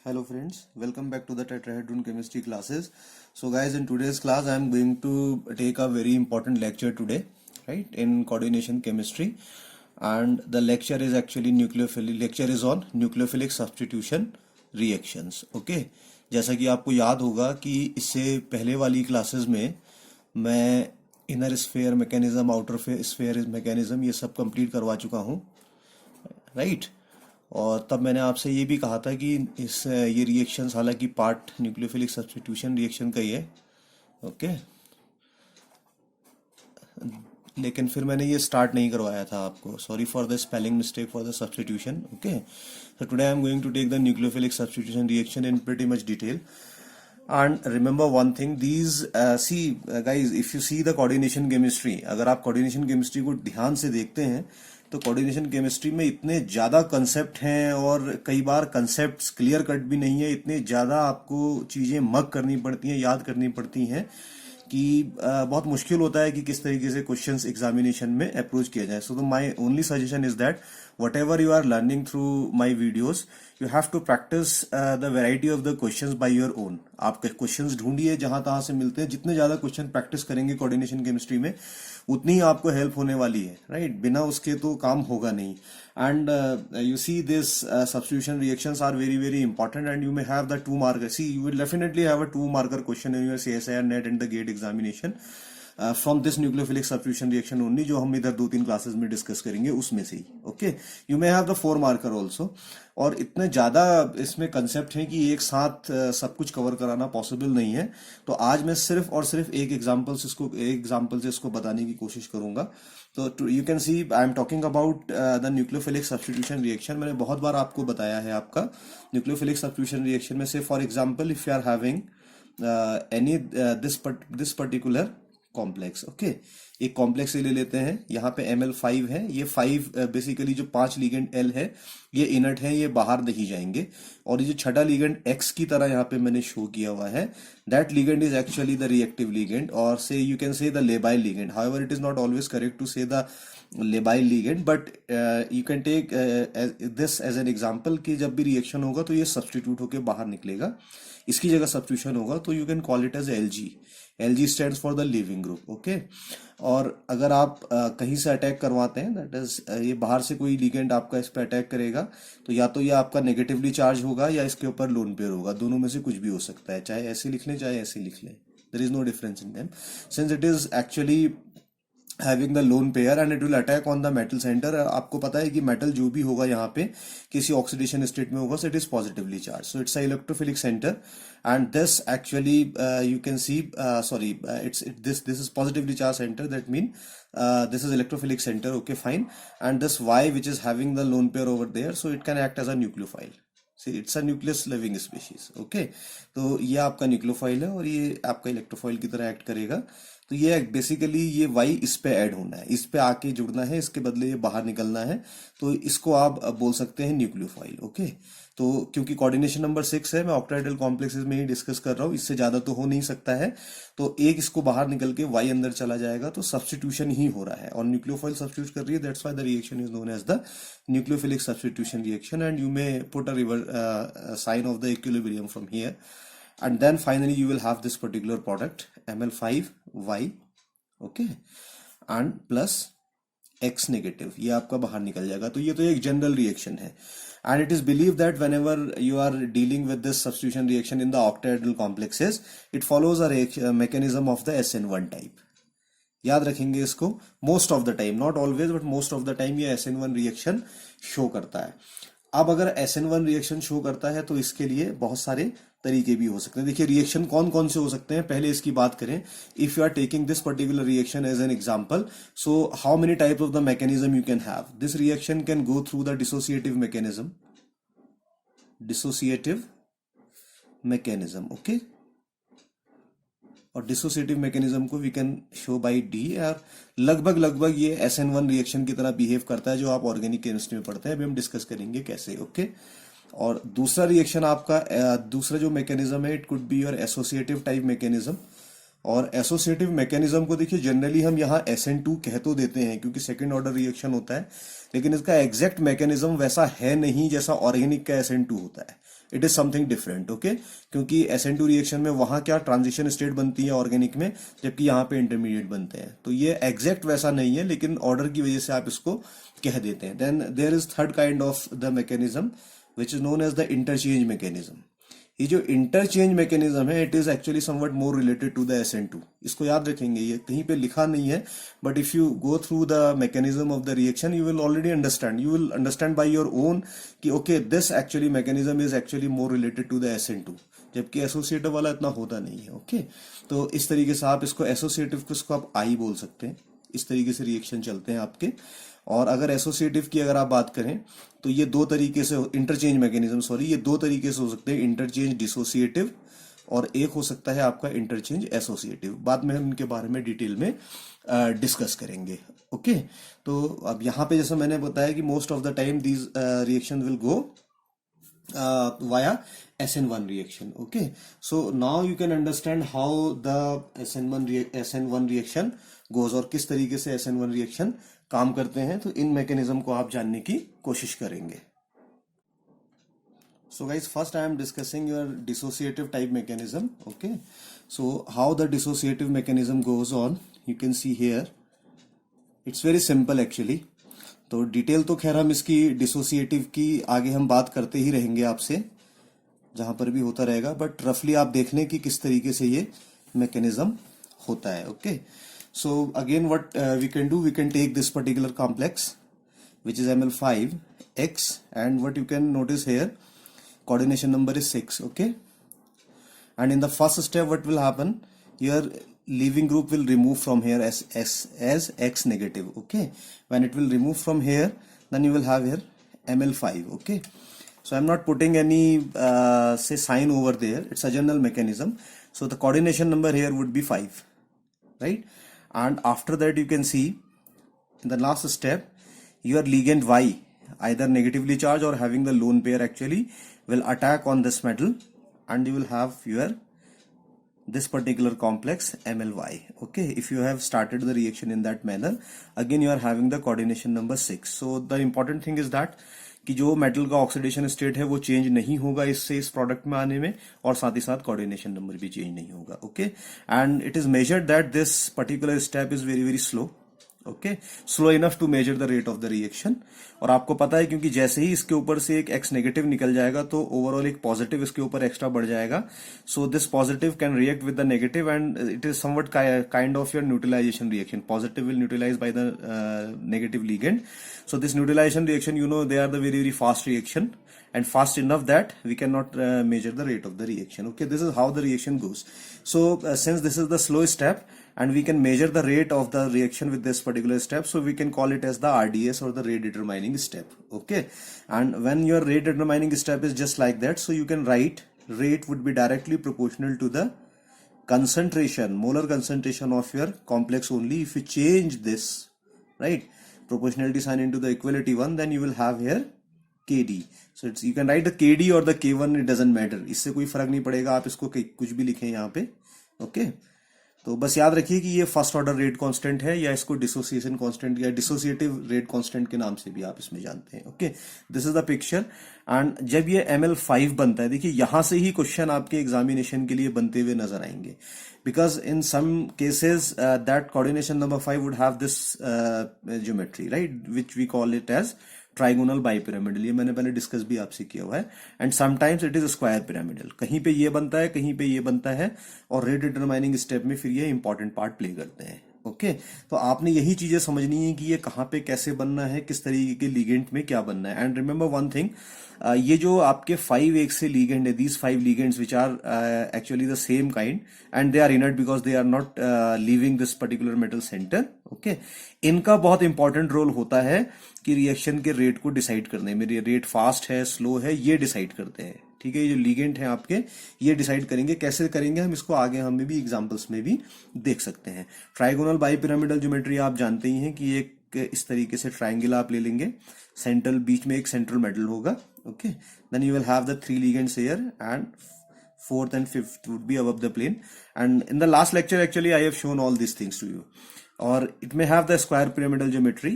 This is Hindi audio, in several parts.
Hello friends, welcome back to the tetrahedron chemistry classes. So guys, in today's class I am going to take a very important lecture today, right, in coordination chemistry, and the lecture is actually on nucleophilic substitution reactions. Okay, जैसा कि आपको याद होगा कि इससे पहले वाली क्लासेस में मैं inner sphere mechanism, outer sphere mechanism ये सब कंप्लीट करवा चुका हूँ, राइट। और तब मैंने आपसे ये भी कहा था कि ये रिएक्शंस हालांकि पार्ट न्यूक्लियोफिलिक सब्स्टिट्यूशन रिएक्शन का ही है, ओके, लेकिन फिर मैंने ये स्टार्ट नहीं करवाया था आपको। Sorry for the spelling mistake for the substitution. Okay, so today I am going to take the nucleophilic substitution reaction in pretty much detail. And remember one thing, these guys, if you see the coordination chemistry, अगर आप coordination chemistry को ध्यान से देखते हैं तो coordination chemistry में इतने ज़्यादा कंसेप्ट हैं और कई बार कंसेप्ट्स क्लियर कट भी नहीं है, इतने ज़्यादा आपको चीज़ें मग करनी पड़ती हैं, याद करनी पड़ती हैं कि बहुत मुश्किल होता है कि किस तरीके से क्वेश्चंस एग्जामिनेशन में अप्रोच किया जाए। So my only suggestion is that whatever you are learning through my videos, you have to practise the variety of the questions by your own. आप क्वेश्चंस ढूंढिए जहां तहां से मिलते हैं, जितने ज्यादा क्वेश्चन प्रैक्टिस करेंगे कोऑर्डिनेशन केमिस्ट्री में उतनी ही आपको हेल्प होने वाली है, राइट। बिना उसके तो काम होगा नहीं। And you see this substitution reactions are very very important, and you may have the 2 marker. See, you will definitely have a 2 marker question in your CSIR net and the GATE examination from this nucleophilic substitution reaction only, जो हम इधर 2-3 क्लासेस में डिस्कस करेंगे उसमें से ही। Okay, you may have the 4 marker also. और इतने ज़्यादा इसमें कंसेप्ट हैं कि एक साथ सब कुछ कवर कराना पॉसिबल नहीं है, तो आज मैं सिर्फ और सिर्फ एक एग्जाम्पल से इसको बताने की कोशिश करूंगा। तो you can C I am talking about the nucleophilic substitution reaction. मैंने बहुत बार आपको बताया है आपका न्यूक्लियोफिलिक सब्स्टिट्यूशन रिएक्शन में से, for example if you are having any this particular complex, okay, एक कॉम्प्लेक्स ले लेते हैं, यहाँ पे Ml5 है, ये 5 बेसिकली जो 5 लिगेंड L है ये इनर्ट है, ये बाहर नहीं जाएंगे, और ये जो छठा लिगेंड X की तरह यहाँ पे मैंने शो किया हुआ है, that ligand is actually the reactive ligand, और say you can say the labile ligand. However it is not always correct to say the labile ligand, but you can take this as an example कि जब भी रिएक्शन होगा तो ये सब्सटीट्यूट होकर बाहर निकलेगा, इसकी जगह सब्स्टिट्यूशन होगा, तो you can call it as Lg। Lg stands for the leaving group, okay. और अगर आप कहीं से अटैक करवाते हैं, दैट इज ये बाहर से कोई लिगेंड आपका इस पे अटैक करेगा, तो या तो ये आपका नेगेटिवली चार्ज होगा या इसके ऊपर लोन पेयर होगा, दोनों में से कुछ भी हो सकता है, चाहे ऐसे लिख लें चाहे ऐसे लिख लें, there is no difference in them since it is actually having the lone pair and it will attack on the metal centre. आपको पता है कि मेटल जो भी होगा यहाँ पे किसी ऑक्सीडेशन स्टेट में होगा, सो it is positively charge, so it's a electrophilic centre, and this actually you can see this is positively charged center, that mean this is electrophilic center, okay fine, and this Y which is having the lone pair over there, so it can act as a nucleophile. See, it's a nucleus living species, okay। तो ये आपका न्यूक्लियोफाइल है और ये आपका इलेक्ट्रोफाइल की तरह एक्ट करेगा। तो ये बेसिकली ये वाई इस पे ऐड होना है, इस पे आके जुड़ना है, इसके बदले ये बाहर निकलना है, तो इसको आप बोल सकते हैं न्यूक्लियोफाइल, ओके। तो क्योंकि कोऑर्डिनेशन नंबर 6 है, मैं ऑक्टाहेड्रल कॉम्प्लेक्सेस में ही डिस्कस कर रहा हूँ, इससे ज्यादा तो हो नहीं सकता है, तो एक इसको बाहर निकल के वाई अंदर चला जाएगा, तो सब्स्टिट्यूशन ही हो रहा है और न्यूक्लियोफाइल सब्स्टिट्यूट कर रही है, that's why the reaction is known as the nucleophilic substitution reaction, and you may put a sign of the equilibrium from here, and then finally you will have this particular product Ml5Y, okay, and plus X negative, ये आपका बाहर निकल जाएगा। तो ये तो एक जनरल रिएक्शन है, and it is believed that whenever you are dealing with this substitution reaction in the octahedral complexes, it follows a mechanism of the SN1 type। याद रखेंगे इसको, most of the time, not always but most of the time ये SN1 रिएक्शन शो करता है। अब अगर SN1 रिएक्शन शो करता है तो इसके लिए बहुत सारे तरीके भी हो सकते हैं। देखिए रिएक्शन कौन कौन से हो सकते हैं, पहले इसकी बात करें। If you are taking this particular reaction as an example, so how many types of the mechanism you can have. This reaction can go through the dissociative mechanism, okay, और डिसोसिएटिव मैकेनिज्म को we can show by D. और लगभग ये SN1 रिएक्शन की तरह बिहेव करता है जो आप ऑर्गेनिक केमिस्ट्री में पढ़ते हैं, अभी हम डिस्कस करेंगे कैसे, ओके। और दूसरा रिएक्शन आपका दूसरा जो मैकेनिज्म है, it could be your associative type mechanism, और एसोसिएटिव मैकेनिज्म को देखिए जनरली हम यहाँ SN2 कह तो देते हैं क्योंकि सेकेंड ऑर्डर रिएक्शन होता है, लेकिन इसका एग्जैक्ट मैकेनिज्म वैसा है नहीं जैसा ऑर्गेनिक का SN2 होता है। It is something different, okay, क्योंकि SN2 रिएक्शन में वहां क्या ट्रांजिशन स्टेट बनती है ऑर्गेनिक में, जबकि यहाँ पे इंटरमीडिएट बनते हैं। तो ये एग्जैक्ट वैसा नहीं है, लेकिन ऑर्डर की वजह से आप इसको कह देते हैं। Then there is third kind of the mechanism which is known as the interchange mechanism. ये जो इंटरचेंज मैकेनिज्म है, it is actually somewhat more related to the SN2। इसको याद रखेंगे, ये कहीं पे लिखा नहीं है, but if you go through the mechanism of the reaction you will already understand, you will understand by your own कि okay this actually mechanism is actually more related to the SN2, जबकि एसोसिएटिव वाला इतना होता नहीं है। ओके, तो इस तरीके से आप इसको एसोसिएटिव को इसको आप आई बोल सकते हैं। इस तरीके से रिएक्शन चलते हैं आपके। और अगर एसोसिएटिव की अगर आप बात करें तो ये दो तरीके से, इंटरचेंज मैकेनिज्म सॉरी, ये दो तरीके से हो सकते हैं, इंटरचेंज डिसोसिएटिव और एक हो सकता है आपका इंटरचेंज एसोसिएटिव। बाद में हम इनके बारे में डिटेल में डिस्कस करेंगे। ओके, तो अब यहाँ पे जैसा मैंने बताया कि most of the time these reaction will go via SN1 reaction. Okay, so now you can understand how the SN1 reaction goes और किस तरीके से SN1 reaction काम करते हैं। तो इन मैकेनिज्म को आप जानने की कोशिश करेंगे। So guys, first I am discussing your dissociative type mechanism. Okay, so how the dissociative mechanism goes on, you can see here. It's very simple actually. तो डिटेल तो खैर हम इसकी डिसोसिएटिव की आगे हम बात करते ही रहेंगे आपसे, जहां पर भी होता रहेगा, बट रफली आप देख लें कि किस तरीके से ये मैकेनिज्म होता है। Okay, so again what we can do, we can take this particular complex which is ML5X, and what you can notice here, coordination number is 6. Okay, and in the first step what will happen, your leaving group will remove from here as X negative. Okay, when it will remove from here, then you will have here ML5. Okay, so I'm not putting any say sign over there, it's a general mechanism. So the coordination number here would be 5, right? And after that you can see in the last step your ligand Y, either negatively charged or having the lone pair actually, will attack on this metal, and you will have your this particular complex MLY. Okay, if you have started the reaction in that manner, again you are having the coordination number 6. So the important thing is that कि जो मेटल का ऑक्सीडेशन स्टेट है वो चेंज नहीं होगा इससे इस प्रोडक्ट में आने में, और साथ ही साथ कोऑर्डिनेशन नंबर भी चेंज नहीं होगा। Okay, and it is measured that this particular step is very very slow. Okay, slow enough to measure the rate of the reaction. और आपको पता है क्योंकि जैसे ही इसके ऊपर से एक X नेगेटिव निकल जाएगा तो ओवरऑल एक पॉजिटिव इसके ऊपर एक्स्ट्रा बढ़ जाएगा। So this positive can react with the negative and it is somewhat kind of your neutralization reaction. Positive will neutralize by the negative ligand. So this neutralization reaction, you know, they are the very very fast reaction, and fast enough that we cannot measure the rate of the reaction. Okay, this is how the reaction goes. So since this is the slow step and we can measure the rate of the reaction with this particular step, so we can call it as the RDS or the rate determining step. Okay, and when your rate determining step is just like that, so you can write rate would be directly proportional to the concentration, molar concentration of your complex only. If you change this, right, proportionality sign into the equality one, then you will have here KD. So it's, you can write the KD or the K1, it doesn't matter, इससे कोई फर्क नहीं पड़ेगा, आप इसको कुछ भी लिखें यहाँ पे। ओके, तो बस याद रखिए कि ये फर्स्ट ऑर्डर रेट कांस्टेंट है, या इसको डिसोसिएशन कांस्टेंट या डिसोसिएटिव रेट कांस्टेंट के नाम से भी आप इसमें जानते हैं। Okay, this is the picture. And जब ये ML5 बनता है, देखिए यहां से ही क्वेश्चन आपके एग्जामिनेशन के लिए बनते हुए नजर आएंगे, because in some cases that coordination number 5 would have this geometry, right, which we call it as trigonal bipyramidal. ये मैंने पहले डिस्कस भी आपसे किया हुआ है। And sometimes it is square pyramidal, कहीं पे ये बनता है कहीं पे ये बनता है, और रेट डिटरमाइनिंग स्टेप में फिर ये इंपॉर्टेंट पार्ट प्ले करते हैं। ओके, तो आपने यही चीजें समझनी है कि ये कहाँ पे कैसे बनना है, किस तरीके के लिगेंड में क्या बनना है। एंड रिमेंबर वन थिंग, ये जो आपके 5 एक से लिगेंड है, these 5 ligands which are actually the same kind and they are inert because they are not leaving this particular metal centre. Okay, इनका बहुत इंपॉर्टेंट रोल होता है कि रिएक्शन के रेट को डिसाइड करने में, रेट फास्ट है स्लो है ये डिसाइड करते हैं। ठीक है, ये जो लिगेंड है आपके ये डिसाइड करेंगे। कैसे करेंगे हम इसको आगे हमें भी एग्जांपल्स में भी देख सकते हैं। ट्राइगोनल बाइपिरामिडल ज्योमेट्री आप जानते ही हैं कि एक इस तरीके से ट्राइंगल आप ले लेंगे, सेंट्रल बीच में एक सेंट्रल मेटल होगा। Okay, then you will have the 3 ligands here and fourth and fifth would be above the plane. And in the last lecture, actually, I have shown all these things to you. Or it may have the square pyramidal geometry.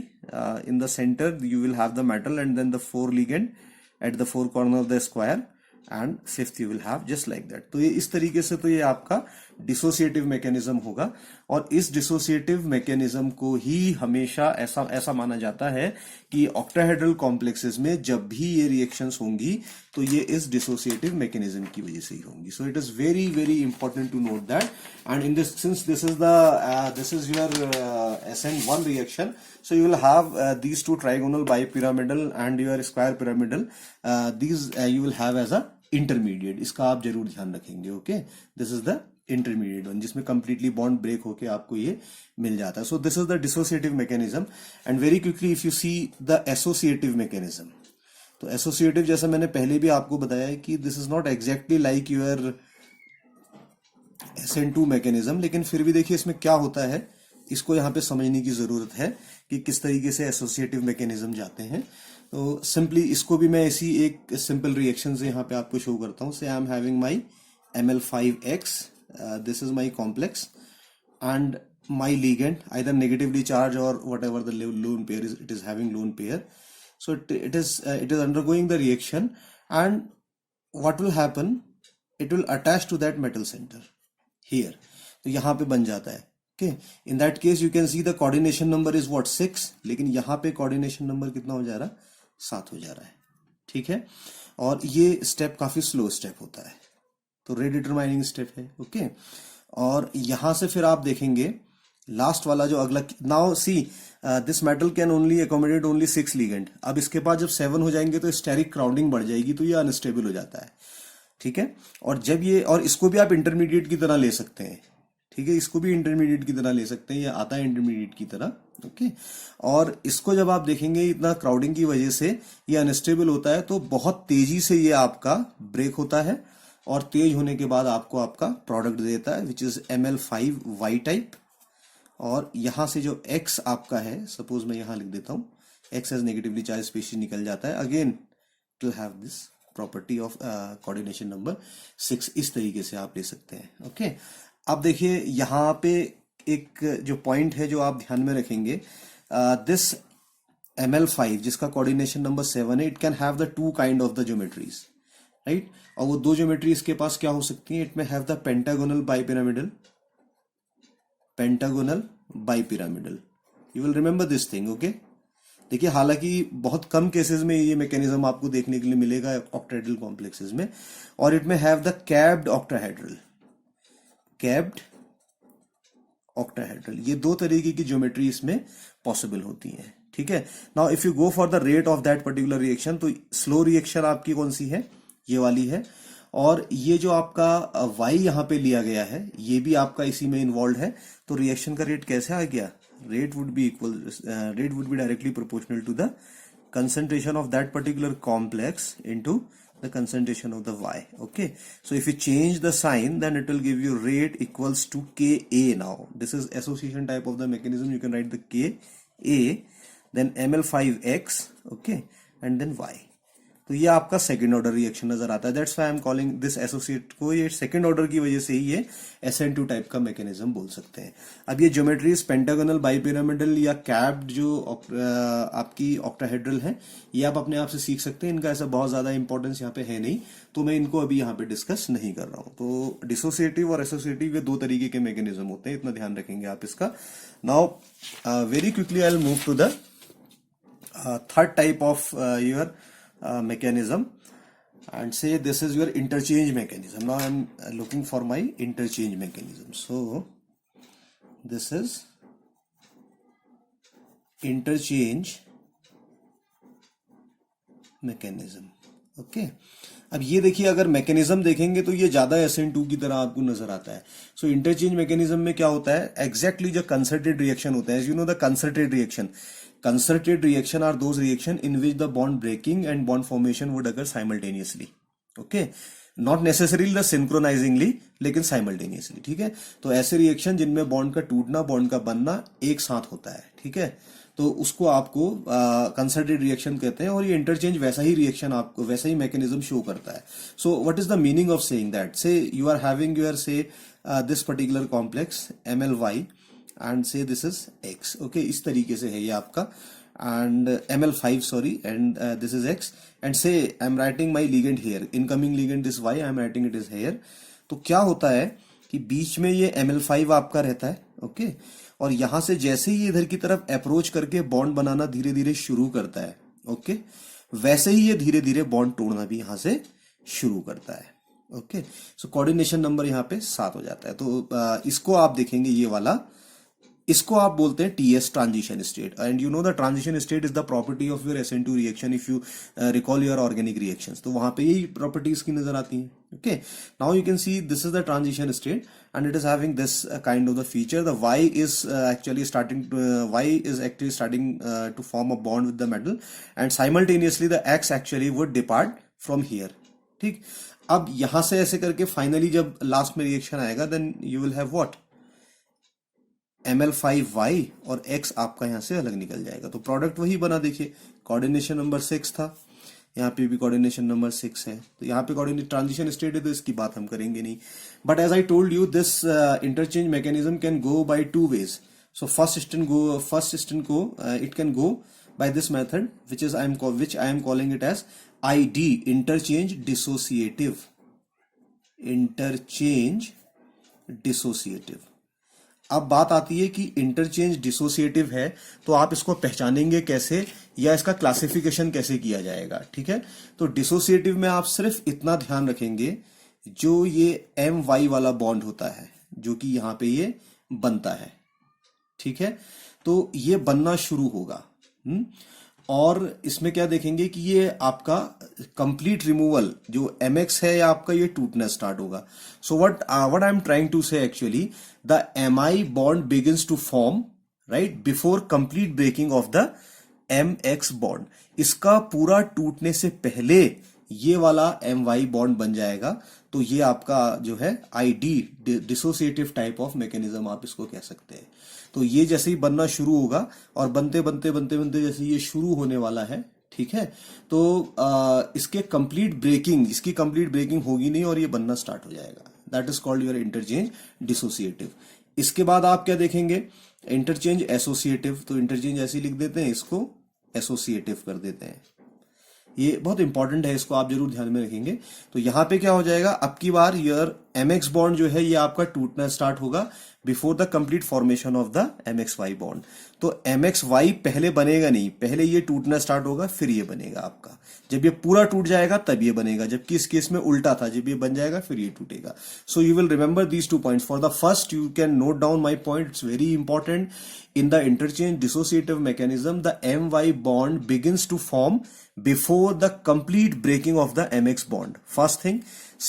In the center, you will have the metal and then the 4 ligand at the 4 corner of the square. And fifth you will have just like that. तो ये इस तरीके से तो ये आपका डिसोसिएटिव मैकेनिज्म होगा, और इस डिसोसिएटिव मैकेनिज्म को ही हमेशा ऐसा माना जाता है कि ऑक्टाहेड्रल कॉम्प्लेक्सेस में जब भी ये रिएक्शंस होंगी तो ये इस डिसोसिएटिव मैकेनिज्म की वजह से ही होंगी। So it is very very important to note that. And in this since this is your SN1 reaction, so you will have these two trigonal bipyramidal and your square pyramidal, these you will have as a intermediate। इसका आप जरूर ध्यान रखेंगे। Okay, this is the intermediate one जिसमें कंप्लीटली बॉन्ड ब्रेक होके आपको ये मिल जाता है। So this is the dissociative mechanism. And very quickly if you see the associative mechanism, तो एसोसिएटिव जैसा मैंने पहले भी आपको बताया है कि this is not exactly like your SN2 mechanism, लेकिन फिर भी देखिए इसमें क्या होता है, इसको यहाँ पे समझने की जरूरत है कि किस तरीके से एसोसिएटिव मैकेनिज्म जाते हैं। तो सिंपली इसको भी मैं इसी एक सिंपल रिएक्शन से यहाँ पे आपको शो करता हूँ। से I am having my ML5X, this is my complex and my ligand either negatively charged or whatever the lone pair is, it is having lone pair. So it is undergoing the reaction, and what will happen, it will attach to that metal center here. तो यहाँ पे बन जाता है। Okay, in that case you can see the coordination number is what 6, लेकिन यहाँ पे coordination number कितना हो जा रहा है, 7 हो जा रहा है। ठीक है, और ये स्टेप काफी स्लो स्टेप होता है, तो रेडिटरमाइनिंग स्टेप है। ओके, और यहां से फिर आप देखेंगे लास्ट वाला जो अगला, now see this metal can only accommodate only 6 ligand. अब इसके बाद जब 7 हो जाएंगे तो स्टेरिक क्राउडिंग बढ़ जाएगी, तो ये अनस्टेबल हो जाता है। ठीक है, और जब ये, और इसको भी आप इंटरमीडिएट की तरह ले सकते हैं। ठीक है, इसको भी इंटरमीडिएट की तरह ले सकते हैं, ये आता है इंटरमीडिएट की तरह। ओके, और इसको जब आप देखेंगे इतना क्राउडिंग की वजह से ये अनस्टेबल होता है, तो बहुत तेजी से ये आपका ब्रेक होता है, और तेज होने के बाद आपको आपका प्रोडक्ट देता है विच इज ML5Y टाइप। और यहां से जो X आपका है, सपोज मैं यहां लिख देता हूं, X as negatively charge species निकल जाता है। Again it will have this property of coordination number 6। इस तरीके से आप ले सकते हैं। ओके, अब देखिए यहाँ पे एक जो पॉइंट है जो आप ध्यान में रखेंगे, दिस ML5 जिसका कोऑर्डिनेशन नंबर 7 है, it can have the 2 kind of the geometries, right. और वो 2 ज्योमेट्री इसके पास क्या हो सकती है, इट में have the pentagonal bipyramidal. You will remember this thing. Okay, देखिए हालांकि बहुत कम केसेस में ये मैकेनिज्म आपको देखने के लिए मिलेगा ऑक्टाहेड्रल कॉम्प्लेक्सेस में, और इट में हैव द कैप्ड ऑक्टाहेड्रल। ये 2 तरीके की ज्योमेट्री इसमें पॉसिबल होती है। ठीक है, now if you go for the rate of that particular reaction, तो स्लो रिएक्शन आपकी कौन सी है, ये वाली है। और ये जो आपका y यहाँ पे लिया गया है, ये भी आपका इसी में इन्वॉल्व है। तो रिएक्शन का रेट कैसे आ गया, rate would be directly proportional to the concentration of that particular complex into the concentration of the y. Okay, so if you change the sign, then it will give you rate equals to Ka. Now this is association type of the mechanism, you can write the Ka, then ML5X, okay, and then y. तो ये आपका सेकंड ऑर्डर रिएक्शन नजर आता है। That's why I am calling this associate को, ये सेकंड ऑर्डर की वजह से ही ये SN2 टाइप का मैकेनिज्म बोल सकते हैं। अब ये ज्योमेट्रीज पेंटागोनल बाइपिरामिडल या कैप्ड जो आपकी ऑक्टाहेड्रल है, ये आप अपने आप से सीख सकते हैं। इनका ऐसा बहुत ज्यादा इंपॉर्टेंस यहाँ पे है नहीं, तो मैं इनको अभी यहाँ पे डिस्कस नहीं कर रहा हूँ। तो डिसोसिएटिव और एसोसिएटिव ये 2 तरीके के मैकेनिज्म होते हैं, इतना ध्यान रखेंगे आप इसका। Now very quickly I will move to the third type of your mechanism and say this is your interchange mechanism. Now I am looking for my interchange mechanism. So this is interchange mechanism. Okay, अब ये देखिए, अगर मैकेनिज्म देखेंगे तो ये ज्यादा SN2 की तरह आपको नजर आता है। सो इंटरचेंज मैकेनिज्म में क्या होता है, एग्जैक्टली जो कंसर्टेड रिएक्शन होता है, you know the concerted reaction are those reaction in which the bond breaking and bond formation would occur simultaneously. Okay, not necessarily the synchronizingly, लेकिन simultaneously। ठीक है, तो ऐसे रिएक्शन जिनमें बॉन्ड का टूटना, बॉन्ड का बनना एक साथ होता है। ठीक है, तो उसको आपको कंसर्टेड रिएक्शन कहते हैं, और ये इंटरचेंज वैसा ही रिएक्शन आपको, वैसा ही मैकेनिज्म शो करता है. So what is the meaning of saying that? से यू आर हैविंग योर से this particular complex MLY and से दिस इज X. ओके, इस तरीके से है ये आपका, and ML5 sorry, and this is X, and say I'm writing my ligand here, incoming ligand is Y, I'm writing it is here. तो क्या होता है कि बीच में ये ML5 आपका रहता है. ओके, और यहां से जैसे ही इधर की तरफ अप्रोच करके बॉन्ड बनाना धीरे धीरे शुरू करता है, ओके, वैसे ही ये धीरे धीरे बॉन्ड तोड़ना भी यहां से शुरू करता है. ओके, सो कोऑर्डिनेशन नंबर यहाँ पे 7 हो जाता है. तो इसको आप देखेंगे, ये वाला, इसको आप बोलते हैं TS, transition state. And you know the transition state is the property of your SN2 reaction, if you recall your organic reactions. तो वहां पे यही प्रॉपर्टीज की नजर आती हैं. Okay, now you can see this is the transition state and it is having this kind of the feature. The Y is actually starting to form a bond with the metal, and simultaneously the X actually would depart from here. ठीक, अब यहां से ऐसे करके फाइनली जब लास्ट में रिएक्शन आएगा, then you will have what, ML5Y, और X आपका यहां से अलग निकल जाएगा. तो प्रोडक्ट वही बना. देखिए, कोऑर्डिनेशन नंबर 6 था, यहाँ पे भी कोऑर्डिनेशन नंबर 6 है. तो यहाँ पे कोऑर्डिनेट ट्रांजिशन स्टेट है, तो इसकी बात हम करेंगे नहीं. But as I told you, this interchange mechanism can go by 2 ways. So first step को it can go by this method, which I am calling it as ID, interchange dissociative. अब बात आती है कि इंटरचेंज डिसोसिएटिव है, तो आप इसको पहचानेंगे कैसे, या इसका क्लासिफिकेशन कैसे किया जाएगा. ठीक है, तो डिसोसिएटिव में आप सिर्फ इतना ध्यान रखेंगे, जो ये MY वाला बॉन्ड होता है, जो कि यहां पे ये बनता है. ठीक है, तो ये बनना शुरू होगा. और इसमें क्या देखेंगे कि ये आपका कंप्लीट रिमूवल, जो MX है, या आपका ये टूटना स्टार्ट होगा. So what I am trying to say actually, the MI bond begins to form right before complete breaking of the MX bond. इसका पूरा टूटने से पहले ये वाला MY बॉन्ड बन जाएगा. तो ये आपका जो है ID, dissociative type of mechanism आप इसको कह सकते हैं. तो ये जैसे ही बनना शुरू होगा, और बनते बनते बनते बनते जैसे ये शुरू होने वाला है, ठीक है, तो इसकी कंप्लीट ब्रेकिंग होगी नहीं, और ये बनना स्टार्ट हो जाएगा. That is called your interchange dissociative. इसके बाद आप क्या देखेंगे, इंटरचेंज एसोसिएटिव. तो इंटरचेंज ऐसे लिख देते हैं, इसको एसोसिएटिव कर देते हैं. ये बहुत इंपॉर्टेंट है, इसको आप जरूर ध्यान में रखेंगे. तो यहां पे क्या हो जाएगा, अब की बार योर MX बॉन्ड जो है ये आपका टूटना स्टार्ट होगा before the complete formation of the MXY bond. तो MXY पहले बनेगा नहीं, पहले ये टूटना स्टार्ट होगा, फिर ये बनेगा आपका. जब ये पूरा टूट जाएगा तब ये बनेगा, जबकि इस केस में उल्टा था, जब ये बन जाएगा फिर ये टूटेगा. सो you will remember these 2 points. For the first you can note down my point, it's very important. In the interchange dissociative mechanism, the MY bond begins to form before the complete breaking of the MX bond. First thing.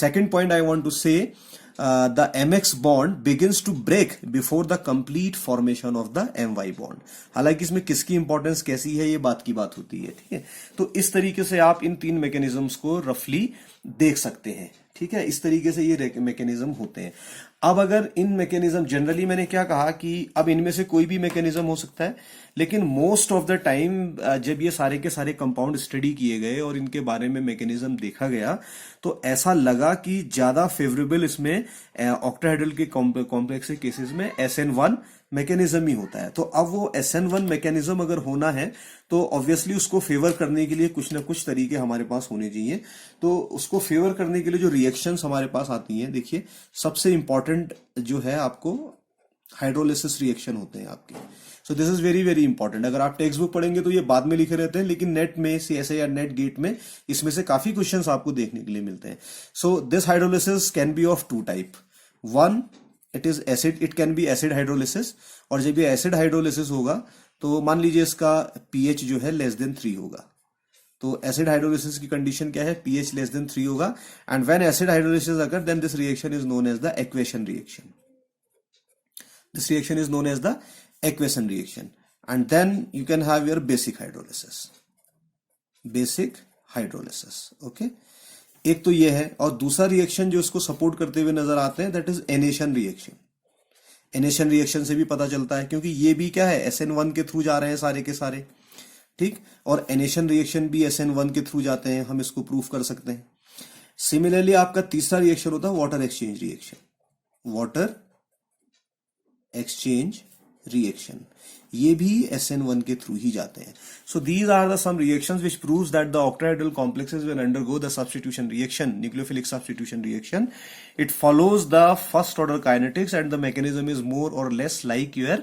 Second point I want to say, the MX bond begins to break before the complete formation of the MY bond. हालांकि इसमें किसकी इंपॉर्टेंस कैसी है, ये बात की बात होती है. ठीक है, तो इस तरीके से आप इन 3 मैकेनिज्म्स को रफली देख सकते हैं. ठीक है, इस तरीके से ये मैकेनिज्म होते हैं. अब अगर इन मैकेनिज्म, जनरली मैंने क्या कहा कि अब इनमें से कोई भी मैकेनिज्म हो सकता है, लेकिन मोस्ट ऑफ द टाइम जब ये सारे के सारे कंपाउंड स्टडी किए गए और इनके बारे में मैकेनिज्म देखा गया, तो ऐसा लगा कि ज्यादा फेवरेबल इसमें ऑक्टाहेड्रल के कॉम्प्लेक्स के केसेस में SN1 मैकेनिज्म ही होता है. तो अब वो SN1 मैकेनिज्म अगर होना है, तो ऑब्वियसली उसको फेवर करने के लिए कुछ ना कुछ तरीके हमारे पास होने चाहिए. तो उसको फेवर करने के लिए जो रिएक्शंस हमारे पास आती हैं, देखिए सबसे इंपॉर्टेंट जो है आपको हाइड्रोलिसिस रिएक्शन होते हैं आपके. So this is very very important. अगर आप टेक्स्ट बुक पढ़ेंगे तो ये बाद में लिखे रहते हैं, लेकिन नेट में, CSI या नेट गेट में इसमें से काफी क्वेश्चंस आपको देखने के लिए मिलते हैं. So this hydrolysis can be of 2 type. One, it is acid, it can be acid hydrolysis. और जब ये एसिड हाइड्रोलिसिस होगा, तो मान लीजिए इसका pH जो है <3 होगा. तो एसिड हाइड्रोलिसिस की कंडीशन क्या है, pH <3 होगा. एंड व्हेन एसिड हाइड्रोलिसिस अगर, then this reaction is known as the aquation reaction. This reaction is known as the aquation reaction. And then you can have your basic hydrolysis. Okay, एक तो ये है. और दूसरा रिएक्शन जो इसको सपोर्ट करते हुए नजर आते हैं, दैट इज एनेशन रिएक्शन. एनेशन रिएक्शन से भी पता चलता है, क्योंकि ये भी क्या है, SN1 के थ्रू जा रहे हैं सारे के सारे, ठीक। और एनेशन रिएक्शन भी SN1 के थ्रू जाते हैं, हम इसको प्रूफ कर सकते हैं। सिमिलरली आपका तीसरा रिएक्शन होता है water exchange reaction, water exchange reaction, ये भी SN1 के थ्रू ही जाते हैं। So these are the some reactions which proves that the octahedral complexes will undergo the substitution reaction, nucleophilic substitution reaction. It follows the first order kinetics and the mechanism is more or less like your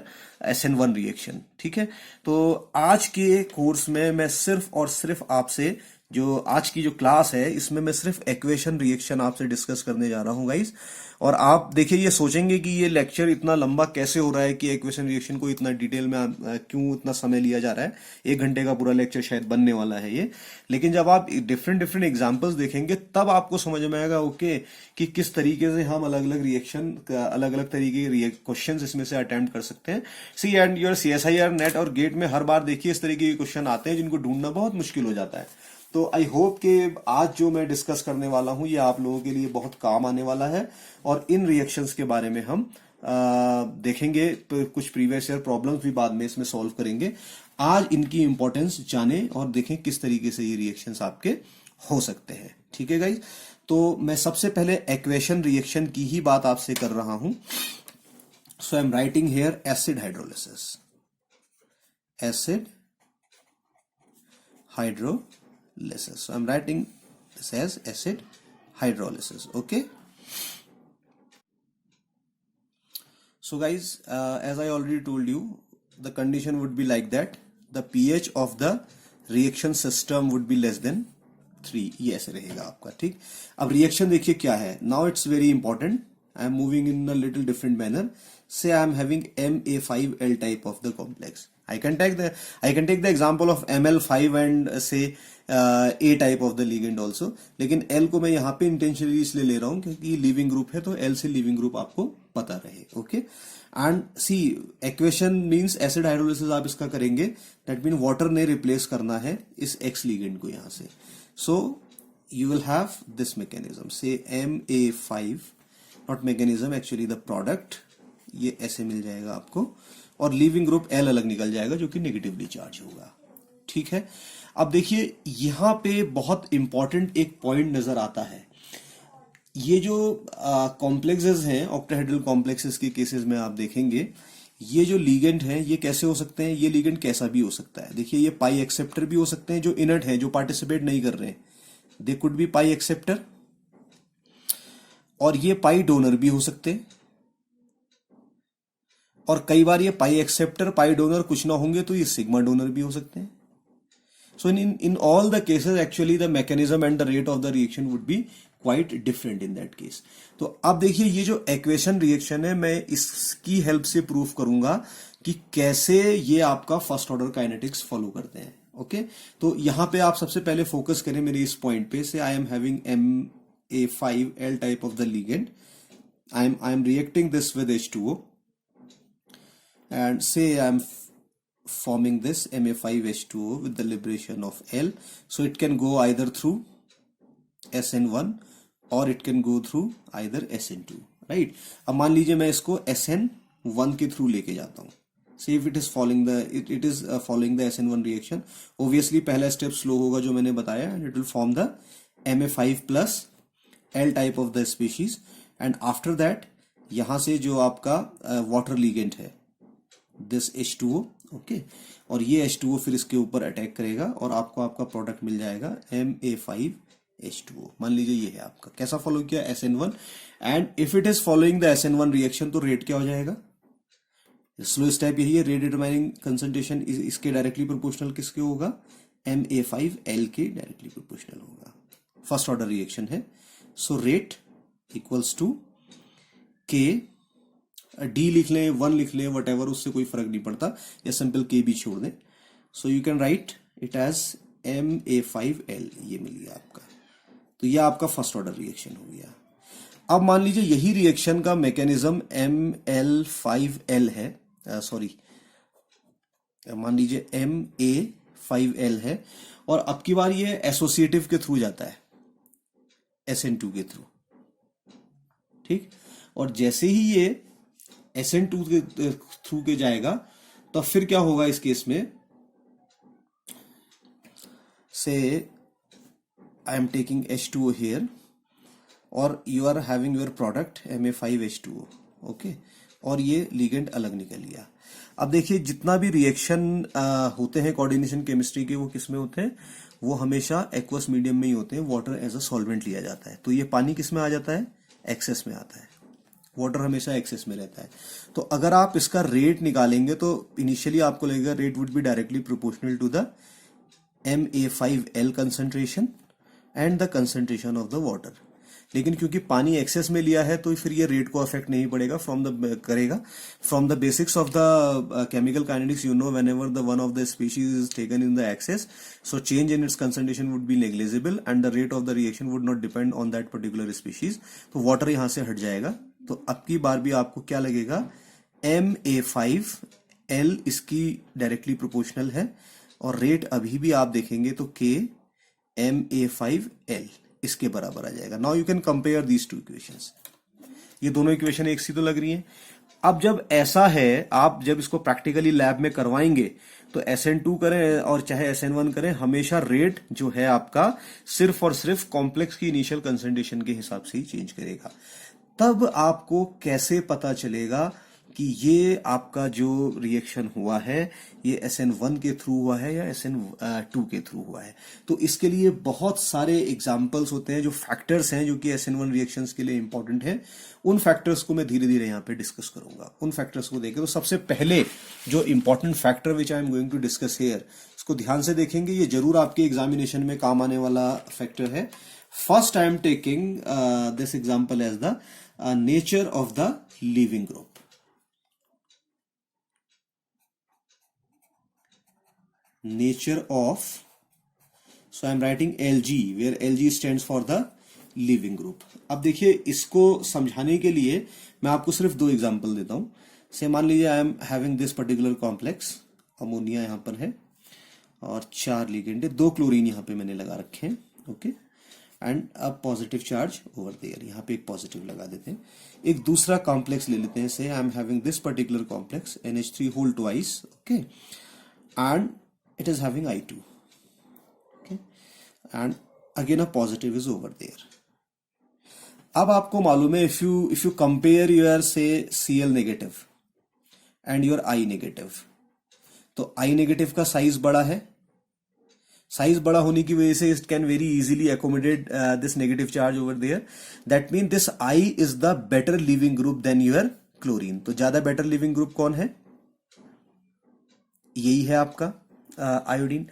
SN1 reaction, ठीक है। तो आज के कोर्स में मैं सिर्फ और सिर्फ आपसे, जो आज की जो क्लास है इसमें मैं सिर्फ एक्वेशन रिएक्शन आपसे डिस्कस करने जा रहा हूं गाइस। और आप देखिए, ये सोचेंगे कि ये लेक्चर इतना लंबा कैसे हो रहा है, कि एक्वेशन रिएक्शन को इतना डिटेल में क्यों इतना समय लिया जा रहा है, 1 घंटे का पूरा लेक्चर शायद बनने वाला है ये। लेकिन जब आप डिफरेंट डिफरेंट एग्जांपल्स देखेंगे तब आपको समझ में आएगा ओके कि किस तरीके से हम अलग अलग रिएक्शन, अलग अलग तरीके के क्वेश्चन इसमें से अटेम्प्ट कर सकते हैं। सी एंड योर CSIR नेट और गेट में हर बार देखिए इस तरीके के क्वेश्चन आते हैं जिनको ढूंढना बहुत मुश्किल हो जाता है। तो आई होप कि आज जो मैं डिस्कस करने वाला हूं ये आप लोगों के लिए बहुत काम आने वाला है, और इन रिएक्शंस के बारे में हम देखेंगे, तो कुछ प्रीवियस ईयर प्रॉब्लम्स भी बाद में इसमें सॉल्व करेंगे। आज इनकी इंपॉर्टेंस जाने और देखें किस तरीके से ये रिएक्शंस आपके हो सकते हैं, ठीक है गाइज। तो मैं सबसे पहले एक्वेशन रिएक्शन की ही बात आपसे कर रहा हूं। So I am writing here acid hydrolysis, acid hydrolysis. So I'm writing this as acid hydrolysis. Okay. So guys, as I already told you, the condition would be like that. The pH of the reaction system would be less than 3. ये ऐसे रहेगा आपका, ठीक। अब रिएक्शन देखिए क्या है। Now it's very important. I am moving in a little different manner. Say I am having Ma5L type of the complex. I can take the example of Ml5 and say A type of the ligand also. लेकिन L को मैं यहाँ पे इंटेंशनली इसलिए ले रहा हूँ क्योंकि लिविंग ग्रुप है, तो L से लिविंग ग्रुप आपको पता रहे, okay. And see aquation means acid hydrolysis आप इसका करेंगे, दैट मीन वाटर ने रिप्लेस करना है इस X लिगेंड को यहाँ से। So you will have this mechanism, से Ma5, not mechanism actually the product, ये ऐसे मिल जाएगा आपको, और लीविंग ग्रुप L अलग निकल जाएगा जो कि नेगेटिवली चार्ज होगा, ठीक है। अब देखिए यहां पे बहुत इंपॉर्टेंट एक पॉइंट नजर आता है। ये जो कॉम्प्लेक्सेस हैं, ऑक्टाहेड्रल कॉम्प्लेक्सेस के केसेस में आप देखेंगे ये जो लिगेंड हैं ये कैसे हो सकते हैं, ये लिगेंड कैसा भी हो सकता है। देखिए ये पाई एक्सेप्टर भी हो सकते हैं जो इनर्ट है, जो पार्टिसिपेट नहीं कर रहे हैं, they could be pi acceptor, और ये पाई डोनर भी हो सकते हैं। और कई बार ये पाई एक्सेप्टर पाई डोनर कुछ ना होंगे तो ये सिग्मा डोनर भी हो सकते हैं। So in all the cases actually the mechanism and the rate of the reaction would be quite different in that case. तो अब देखिए ये जो एक्वेशन रिएक्शन है मैं इसकी हेल्प से प्रूफ करूंगा कि कैसे ये आपका फर्स्ट ऑर्डर काइनेटिक्स फॉलो करते हैं, ओके। तो यहां पे आप सबसे पहले फोकस करें मेरे इस पॉइंट पे, से I am having Ma5L type of the ligand, I am reacting this with H2O and say I'm forming this Ma5H2O with the liberation of L. So it can go either through SN1 or it can go through either SN2, right? अब मान लीजिए मैं इसको SN1 के थ्रू लेके जाता हूँ। Say if it is following the SN1 reaction, obviously पहला स्टेप स्लो होगा जो मैंने बताया, and it will form the Ma5 plus L type of the species, and after that यहाँ से जो आपका water ligand है दिस H2O, ओके, और ये H2O फिर इसके ऊपर अटैक करेगा और आपको आपका प्रोडक्ट मिल जाएगा Ma5H2O। मान लीजिए ये है आपका, कैसा फॉलो किया SN1, and if it is following the SN1 reaction तो रेट क्या हो जाएगा, स्लो स्टेप यही है, रेट डिटरमाइनिंग कंसंट्रेशन इसके डायरेक्टली प्रोपोर्शनल किसके होगा, Ma5L के डायरेक्टली प्रोपोर्शनल होगा, फर्स्ट ऑर्डर रिएक्शन है। So rate equals to K, D लिख लें, 1 लिख लें, वट एवर, उससे कोई फर्क नहीं पड़ता, या सिंपल के भी छोड़ दें। So you can write it as Ma5L, ये मिल गया आपका। तो ये आपका फर्स्ट ऑर्डर रिएक्शन हो गया। अब मान लीजिए यही रिएक्शन का मैकेनिज्म Ml5L है, सॉरी मान लीजिए Ma5L है, और अब की बार ये एसोसिएटिव के थ्रू जाता है, SN2 के थ्रू, ठीक। और जैसे ही ये SN2 के थ्रू के जाएगा, तो फिर क्या होगा इस केस में, say I am taking H2O here और you are having your product Ma5H2O, okay, और ये लिगेंड अलग निकल गया। अब देखिए जितना भी रिएक्शन होते हैं कोऑर्डिनेशन केमिस्ट्री के, वो किस में होते हैं, वो हमेशा एक्वस मीडियम में ही होते हैं, वाटर एज अ सॉल्वेंट लिया जाता है। तो ये पानी किस में आ जाता है, एक्सेस में आता है, वाटर हमेशा एक्सेस में रहता है। तो अगर आप इसका रेट निकालेंगे तो इनिशियली आपको लगेगा rate would be directly proportional to the Ma5L concentration and the concentration of the water. लेकिन क्योंकि पानी एक्सेस में लिया है तो फिर ये रेट को अफेक्ट नहीं पड़ेगा from the basics of the chemical kinetics, you know, whenever the one of the species is taken in the excess, so change in its concentration would be negligible and the rate of the reaction would not depend on that particular species. तो वाटर यहां से हट जाएगा। तो अब की बार भी आपको क्या लगेगा, Ma5L इसकी डायरेक्टली प्रोपोर्शनल है, और रेट अभी भी आप देखेंगे तो K Ma5L इसके बराबर आ जाएगा। Now you can compare these two equations. ये दोनों इक्वेशन एक सी तो लग रही हैं। अब जब ऐसा है, आप जब इसको प्रैक्टिकली लैब में करवाएंगे तो SN2 करें और चाहे SN1 करें, हमेशा रेट जो है आपका सिर्फ और सिर्फ कॉम्प्लेक्स की इनिशियल कंसंट्रेशन के हिसाब से ही चेंज करेगा। तब आपको कैसे पता चलेगा कि ये आपका जो रिएक्शन हुआ है ये SN1 के थ्रू हुआ है या SN2 के थ्रू हुआ है? तो इसके लिए बहुत सारे एग्जाम्पल्स होते हैं, जो फैक्टर्स हैं जो कि SN1 रिएक्शंस के लिए इंपॉर्टेंट है। उन फैक्टर्स को मैं धीरे धीरे यहाँ पे डिस्कस करूंगा। उन फैक्टर्स को देखें तो सबसे पहले जो important factor which I am going to discuss here, इसको ध्यान से देखेंगे, ये जरूर आपके एग्जामिनेशन में काम आने वाला फैक्टर है। First I am taking this example as the nature of the leaving group. Nature of, so I am writing Lg where Lg stands for the living group। अब देखिए इसको समझाने के लिए मैं आपको सिर्फ दो एग्जांपल देता हूं। से मान लीजिए आई am having this particular complex, ammonia यहां पर है और 4 लिगेंड है, 2 क्लोरीन यहां पे मैंने लगा रखे हैं, okay, and a positive charge over there, यहां पे एक पॉजिटिव लगा देते हैं। एक दूसरा कॉम्प्लेक्स ले लेते हैं, say I am having this particular complex NH3 whole twice, okay, and it is having I2, okay, and again a positive is over there। अब आपको मालूम है if you compare your say Cl negative and your I negative, तो I negative का साइज बड़ा है, साइज बड़ा होने की वजह से it can very easily accommodate this negative charge over there, that means this I is the better leaving group than your chlorine। तो ज्यादा better leaving group कौन है, यही है आपका आयोडीन।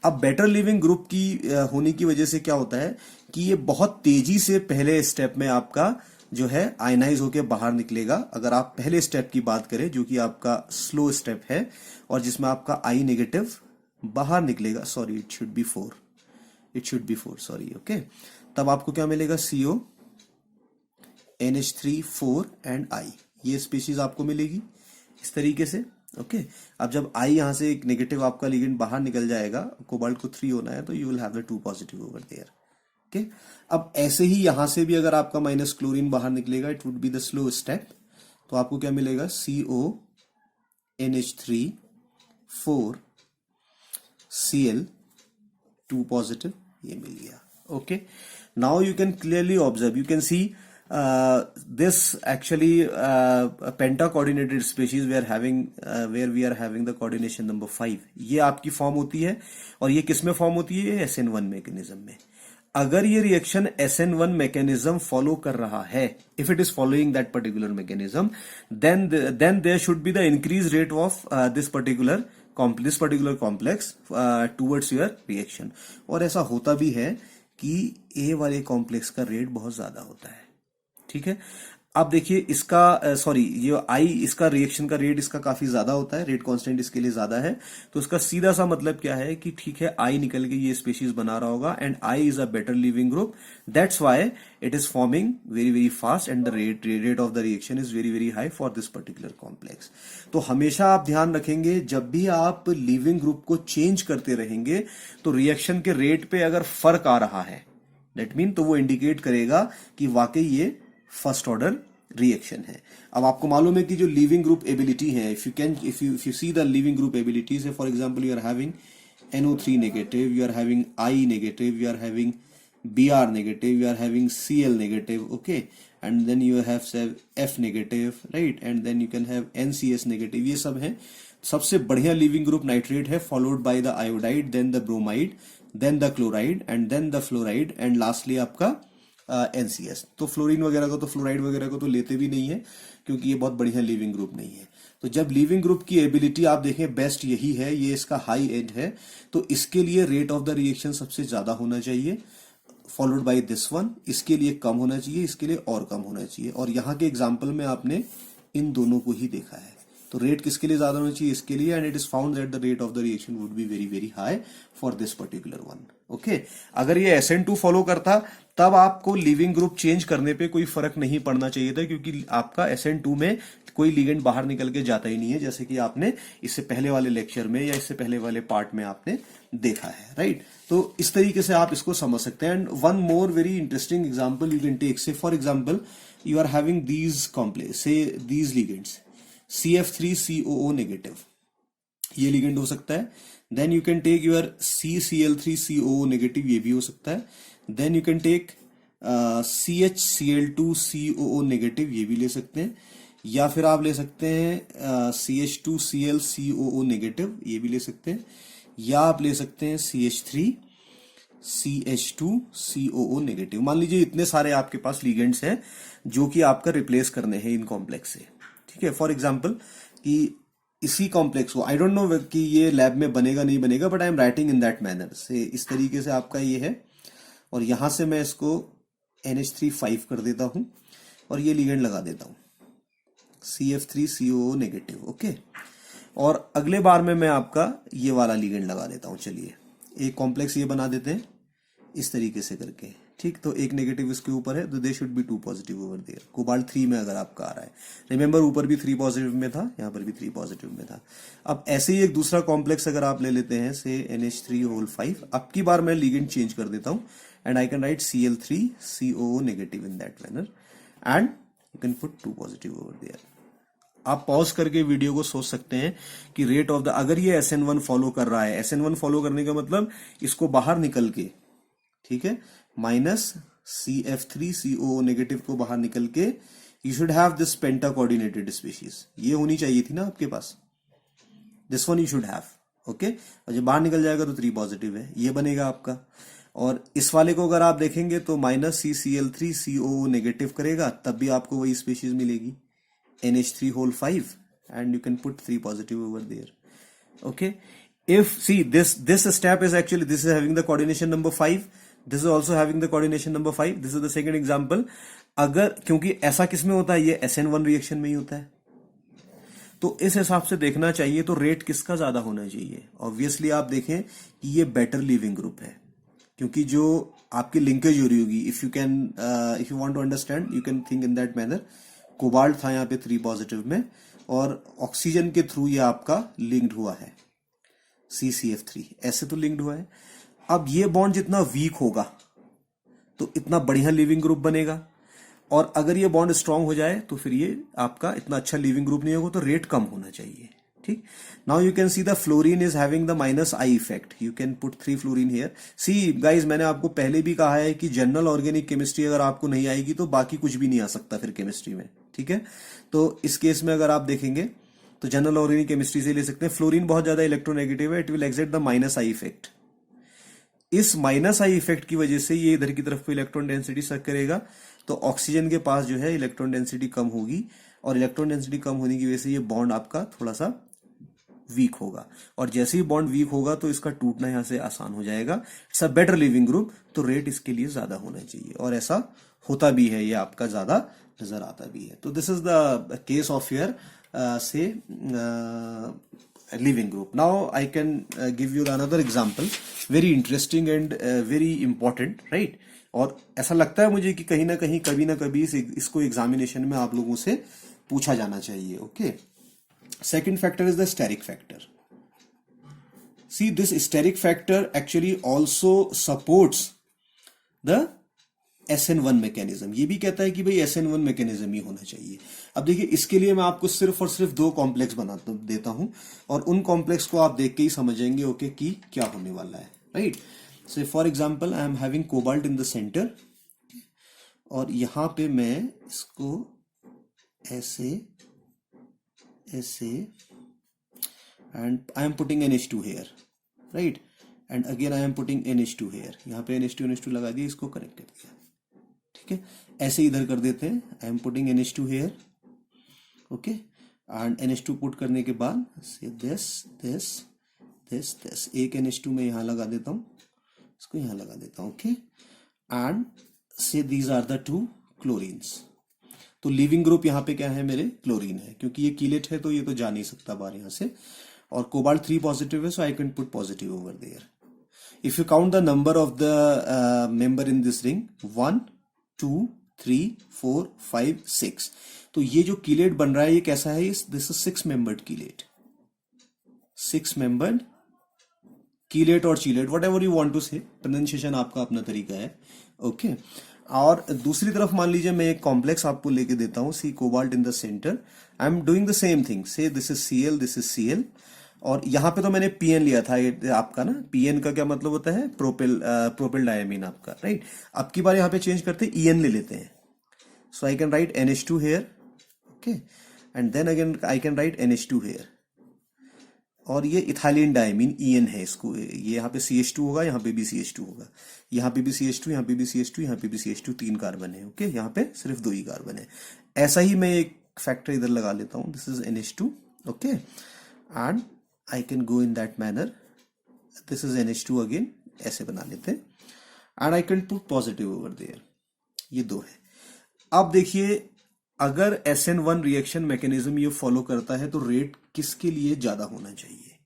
अब बेटर लिविंग ग्रुप की होने की वजह से क्या होता है कि ये बहुत तेजी से पहले स्टेप में आपका जो है आयनाइज होके बाहर निकलेगा। अगर आप पहले स्टेप की बात करें जो कि आपका स्लो स्टेप है और जिसमें आपका I नेगेटिव बाहर निकलेगा, sorry it should be 4 sorry, okay, तब आपको क्या मिलेगा, CO NH3 4 एंड I, ये स्पीशीज आपको मिलेगी इस तरीके से, ओके। अब जब I यहां से एक नेगेटिव आपका लिगेंड बाहर निकल जाएगा, कोबाल्ट को 3 होना है तो you will have the 2 positive over there, okay. अब ऐसे ही यहां से भी अगर आपका माइनस क्लोरीन बाहर निकलेगा, it would be the slow step, तो आपको क्या मिलेगा, CO NH3 4 Cl 2 पॉजिटिव, ये मिल गया, okay. Now you can clearly observe, you can C this actually penta coordinated species we are having where we are having the coordination number 5, ये आपकी फॉर्म होती है और ये किस में फॉर्म होती है, SN1 मैकेनिज्म में। अगर ये रिएक्शन SN1 मैकेनिज्म फॉलो कर रहा है, if it is following that particular mechanism, then there should be the increased rate of this particular complex towards your reaction। और ऐसा होता भी है कि A वाले कॉम्प्लेक्स का रेट बहुत ज्यादा होता है, ठीक है। अब देखिए इसका सॉरी ये I, इसका रिएक्शन का रेट इसका काफी ज्यादा होता है, रेट कांस्टेंट इसके लिए ज्यादा है, तो इसका सीधा सा मतलब क्या है कि ठीक है I निकल के ये स्पीशीज बना रहा होगा and I is a better leaving group, that's why it is forming very very fast and the rate of the reaction is very very high for this particular complex. तो हमेशा आप ध्यान रखेंगे जब भी आप लिविंग ग्रुप को चेंज करते रहेंगे तो रिएक्शन के रेट पे अगर फर्क आ रहा है, दैट मीन तो वो इंडिकेट करेगा कि वाकई ये फर्स्ट ऑर्डर रिएक्शन है। अब आपको मालूम है कि जो लीविंग ग्रुप एबिलिटी है, if you see the leaving group ability say, for example you are having NO3 negative, you are having I negative, you are having Br negative, you are having Cl negative, okay, and then you have F negative, right, and then you can have NCS negative. ये सब है। सबसे बढ़िया लीविंग ग्रुप नाइट्रेट है, followed by the iodide, then the bromide, then the chloride and then the fluoride and lastly आपका NCS। तो फ्लोरीन वगैरह को तो फ्लोराइड वगैरह को तो लेते भी नहीं है क्योंकि ये बहुत बढ़िया लीविंग ग्रुप नहीं है। तो जब लीविंग ग्रुप की एबिलिटी आप देखें बेस्ट यही है, ये इसका हाई एंड है, तो इसके लिए रेट ऑफ द रिएक्शन सबसे ज्यादा होना चाहिए, फॉलोड बाय दिस वन। इसके लिए कम होना चाहिए, इसके लिए और कम होना चाहिए। और यहाँ के एग्जाम्पल में आपने इन दोनों को ही देखा है। तो रेट किसके लिए ज्यादा होना चाहिए? इसके लिए। And it is found that the rate of the reaction would be very very high for this particular one. Okay, अगर ये SN2 फॉलो करता तब आपको लिविंग ग्रुप चेंज करने पे कोई फर्क नहीं पड़ना चाहिए था, क्योंकि आपका SN2 में कोई लिगेंड बाहर निकल के जाता ही नहीं है, जैसे कि आपने इससे पहले वाले लेक्चर में या इससे पहले वाले पार्ट में आपने देखा है, राइट। तो इस तरीके से आप इसको समझ सकते हैं। And one more very interesting example you can take, say for example you are having these complex, say these ligands CF3COO negative, ये लिगेंड हो सकता है। Then you can take your CCl3COO negative, ये भी हो सकता है। Then you can take CHCl2COO negative, ये भी ले सकते हैं। या फिर आप ले सकते हैं CH2ClCOO नेगेटिव, ये भी ले सकते हैं। या आप ले सकते हैं CH3CH2COO नेगेटिव। मान लीजिए इतने सारे आपके पास लिगेंड्स हैं जो कि आपका रिप्लेस करने हैं इन कॉम्प्लेक्स से, ठीक है। फॉर एग्जाम्पल कि इसी कॉम्प्लेक्स को, आई डोंट नो कि ये लैब में बनेगा नहीं बनेगा, but I am writing in that manner से, इस तरीके से आपका ये है। और यहां से मैं इसको NH3 कर देता हूं और ये लिगेंड लगा देता हूं CF3COO नेगेटिव, ओके। और अगले बार में मैं आपका ये वाला लिगेंड लगा देता हूं। चलिए एक कॉम्प्लेक्स ये बना देते हैं इस तरीके से करके, ठीक। तो एक नेगेटिव इसके ऊपर है, तो they should be 2 positive over there. Cobalt 3 में अगर आपका आ रहा है, रिमेंबर ऊपर भी 3 पॉजिटिव में था, यहां पर भी 3 पॉजिटिव में था। अब ऐसे ही एक दूसरा कॉम्प्लेक्स अगर आप ले लेते हैं, से NH3 अब की बार मैं लिगेंड चेंज कर देता हूं and I can write Cl3COO negative in that manner and you can put 2 positive over there. आप पॉज करके वीडियो को सोच सकते हैं कि रेट ऑफ द, अगर ये SN1 फॉलो कर रहा है, SN1 फॉलो करने का मतलब इसको बाहर निकल के, ठीक है, माइनस CF3COO नेगेटिव को बाहर निकल के, you should have this penta coordinated species, ये होनी चाहिए थी ना आपके पास, this one you should have, okay. और जब बाहर निकल जाएगा तो 3 पॉजिटिव है, ये बनेगा आपका। और इस वाले को अगर आप देखेंगे तो माइनस CCl3COO नेगेटिव करेगा, तब भी आपको वही स्पीशीज मिलेगी NH3 and you can put 3 positive over there, okay. If see this step is actually, this is having the coordination number 5, this is also having the coordination number 5, this is the second example। अगर, क्योंकि ऐसा किस में होता है, ये SN1 रिएक्शन में ही होता है, तो इस हिसाब से देखना चाहिए तो रेट किसका ज्यादा होना चाहिए। ऑब्वियसली आप देखें कि ये बेटर लिविंग ग्रुप है, क्योंकि जो आपकी लिंकेज हो रही होगी, if you want to understand you can think in that manner. Cobalt था यहाँ पे 3 पॉजिटिव में, और ऑक्सीजन के थ्रू ये आपका लिंक्ड हुआ है CCF3, ऐसे तो लिंक्ड हुआ है। अब ये बॉन्ड जितना वीक होगा तो इतना बढ़िया लिविंग ग्रुप बनेगा, और अगर ये बॉन्ड स्ट्रांग हो जाए तो फिर ये आपका इतना अच्छा लिविंग ग्रुप नहीं होगा, तो रेट कम होना चाहिए, ठीक। Now you can see the fluorine is having the minus I effect, you can put 3 fluorine here. See guys, मैंने आपको पहले भी कहा है कि जनरल ऑर्गेनिक केमिस्ट्री अगर आपको नहीं आएगी तो बाकी कुछ भी नहीं आ सकता फिर केमिस्ट्री में, ठीक है। तो इस केस में अगर आप देखेंगे तो जनरल ऑर्गेनिक केमिस्ट्री से ले सकते हैं। फ्लोरीन बहुत ज्यादा इलेक्ट्रोनेगेटिव है, it will exit the minus I effect. इस माइनस I इफेक्ट की वजह से ये इधर की तरफ को इलेक्ट्रॉन डेंसिटी सक करेगा, तो ऑक्सीजन के पास जो है इलेक्ट्रॉन डेंसिटी कम होगी, और इलेक्ट्रॉन डेंसिटी कम होने की वजह से ये बॉन्ड आपका थोड़ा सा वीक होगा, और जैसे ही बॉन्ड वीक होगा तो इसका टूटना यहां से आसान हो जाएगा। It's a better leaving group, तो रेट इसके लिए ज्यादा होना चाहिए, और ऐसा होता भी है, ये आपका ज्यादा नजर आता भी है। तो this is the case of your say leaving group. Now I can give you another example, very interesting and very important, right. और ऐसा लगता है मुझे कि कहीं ना कहीं कभी ना कभी इसको एग्जामिनेशन में आप लोगों से पूछा जाना चाहिए, okay. Second factor is the steric factor. See, this steric factor actually also supports the SN1 mechanism, ये भी कहता है कि भाई SN1 मैकेनिज्म ही होना चाहिए। अब देखिए इसके लिए मैं आपको सिर्फ और सिर्फ दो कॉम्प्लेक्स देता हूं और उन कॉम्प्लेक्स को आप देख के ही समझेंगे ओके कि क्या होने वाला है, right. So for example I am having cobalt in the centre और यहां पे मैं इसको ऐसे ऐसे and I am putting NH2 here, right, and again I am putting NH2 here, यहाँ पे NH2 लगा दिया, इसको कनेक्ट कर दिया, ठीक है। ऐसे इधर कर देते हैं, I am putting NH2 here, okay, and NH2 put करने के बाद से दिस एक NH2 में यहाँ लगा देता हूँ, इसको यहाँ लगा देता हूँ, okay, and say these are the two chlorines. तो लिविंग ग्रुप यहाँ पे क्या है, मेरे क्लोरीन है, क्योंकि ये कीलेट है तो ये तो जा नहीं सकता बाहर यहाँ से, और कोबाल्ट 3 पॉजिटिव है, so I can put positive over there. If you count the number of the member in this ring 1 2 3 4 5 6, तो ये जो कीलेट बन रहा है ये कैसा है, this is 6 membered chelate, 6 membered chelate और chelate, whatever you want to say, pronunciation आपका अपना तरीका है, ओके। और दूसरी तरफ मान लीजिए मैं एक कॉम्प्लेक्स आपको लेके देता हूं, see cobalt in the centre, I am doing the same thing, say this is Cl, this is Cl, और यहां पे तो मैंने PN लिया था, ये आपका ना PN का क्या मतलब होता है, प्रोपिल डायमीन आपका, राइट। अब की बार यहाँ पे चेंज करते हैं, EN ले लेते हैं, so I can write NH2 here, okay, and then again I can write NH2 here, और ये इथाइलिन डायमीन EN है, इसको ये यहाँ पे CH2 होगा, यहाँ पे भी CH2 होगा, यहाँ पे भी CH2, यहाँ पे भी CH2, यहाँ पे भी CH2, 3 कार्बन है, ओके, यहाँ पे सिर्फ 2 ही कार्बन है। ऐसा ही मैं एक फैक्टर इधर लगा लेता हूँ, this is NH2, okay, and I can go in that manner, this is NH2 again, ऐसे बना लेते हैं, and I can put positive over there, ये 2 है। अब देखिए अगर SN1 रिएक्शन मैकेनिज्म ये फॉलो करता है तो रेट किसके लिए ज्यादा होना चाहिए,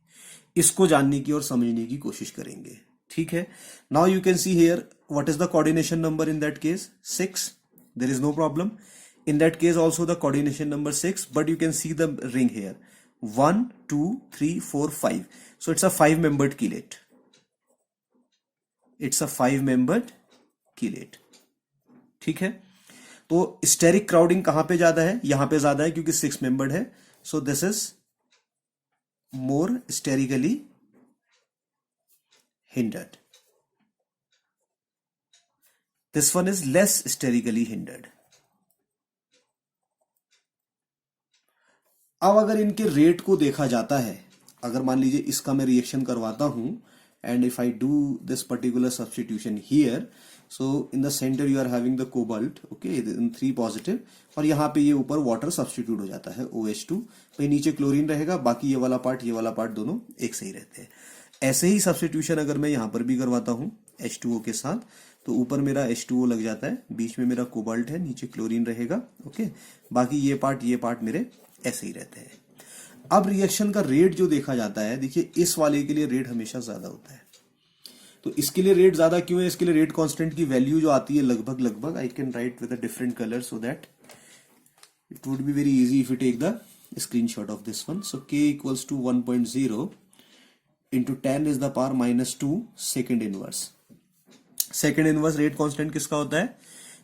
इसको जानने की और समझने की कोशिश करेंगे, ठीक है। Now you can see here what is the coordination number in that case 6, there is no problem, in that case also the coordination number 6, but you can see the ring here 1 2 3 4 5, so it's a 5 membered chelate, it's a 5 membered chelate, ठीक है। तो स्टेरिक क्राउडिंग कहां पे ज्यादा है, यहां पे ज्यादा है क्योंकि 6 मेंबर्ड है, so this is more sterically hindered, this one is less sterically hindered। अब अगर इनके रेट को देखा जाता है, अगर मान लीजिए इसका मैं रिएक्शन करवाता हूं and if I do this particular substitution here, so in the centre you are having the cobalt, okay, in 3 positive, और यहाँ पे ये ऊपर वाटर सब्स्टिट्यूट हो जाता है OH2, तो नीचे क्लोरीन रहेगा, बाकी ये वाला पार्ट दोनों एक सही रहते हैं। ऐसे ही सब्स्टिट्यूशन अगर मैं यहाँ पर भी करवाता हूँ H2O के साथ, तो ऊपर मेरा H2O लग जाता है, बीच में मेरा कोबाल्ट है, नीचे क्लोरीन रहेगा, ओके, बाकी ये पार्ट मेरे ऐसे ही रहते हैं। अब रिएक्शन का रेट जो देखा जाता है, देखिए इस वाले के लिए रेट हमेशा ज्यादा होता है, तो इसके लिए रेट ज्यादा क्यों है, इसके लिए रेट कांस्टेंट की वैल्यू जो आती है लगभग I can write with a different colour so that it would be very easy if you take the screenshot of this one. So K equals to 1.0 into 10 is the power minus 2 second inverse. Second inverse rate constant किसका होता है,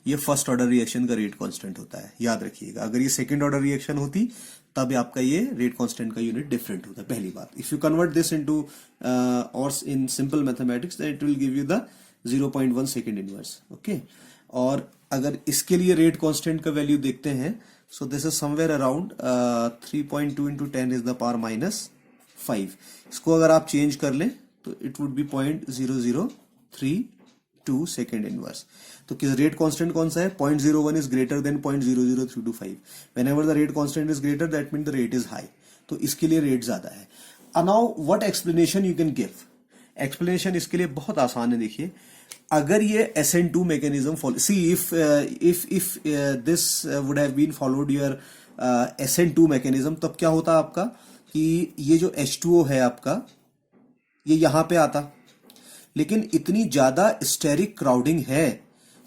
ये फर्स्ट ऑर्डर रिएक्शन का रेट कांस्टेंट होता है, याद रखिएगा। अगर ये सेकेंड ऑर्डर रिएक्शन होती तब आपका ये रेट कांस्टेंट का यूनिट डिफरेंट होता है, पहली बात। If you convert this into और in simple mathematics then it will give you the 0.1 second inverse, okay. और अगर इसके लिए रेट कांस्टेंट का वैल्यू देखते हैं, so this is somewhere around 3.2 into 10 is the power minus 5। इसको अगर आप चेंज कर लें तो it would be 0.0032 second inverse. तो किस रेट कांस्टेंट कौन सा है, 0.01 is greater than 0.00325। Whenever the rate constant is greater that mean the rate is high, तो इसके लिए रेट ज्यादा है। Now what explanation you can give, explanation इसके लिए बहुत आसान है। देखिए अगर ये SN2 mechanism follow, see if this would have been followed your SN2 mechanism, तब क्या होता आपका कि ये जो H2O है आपका ये यहां पे आता, लेकिन इतनी ज्यादा स्टेरिक क्राउडिंग है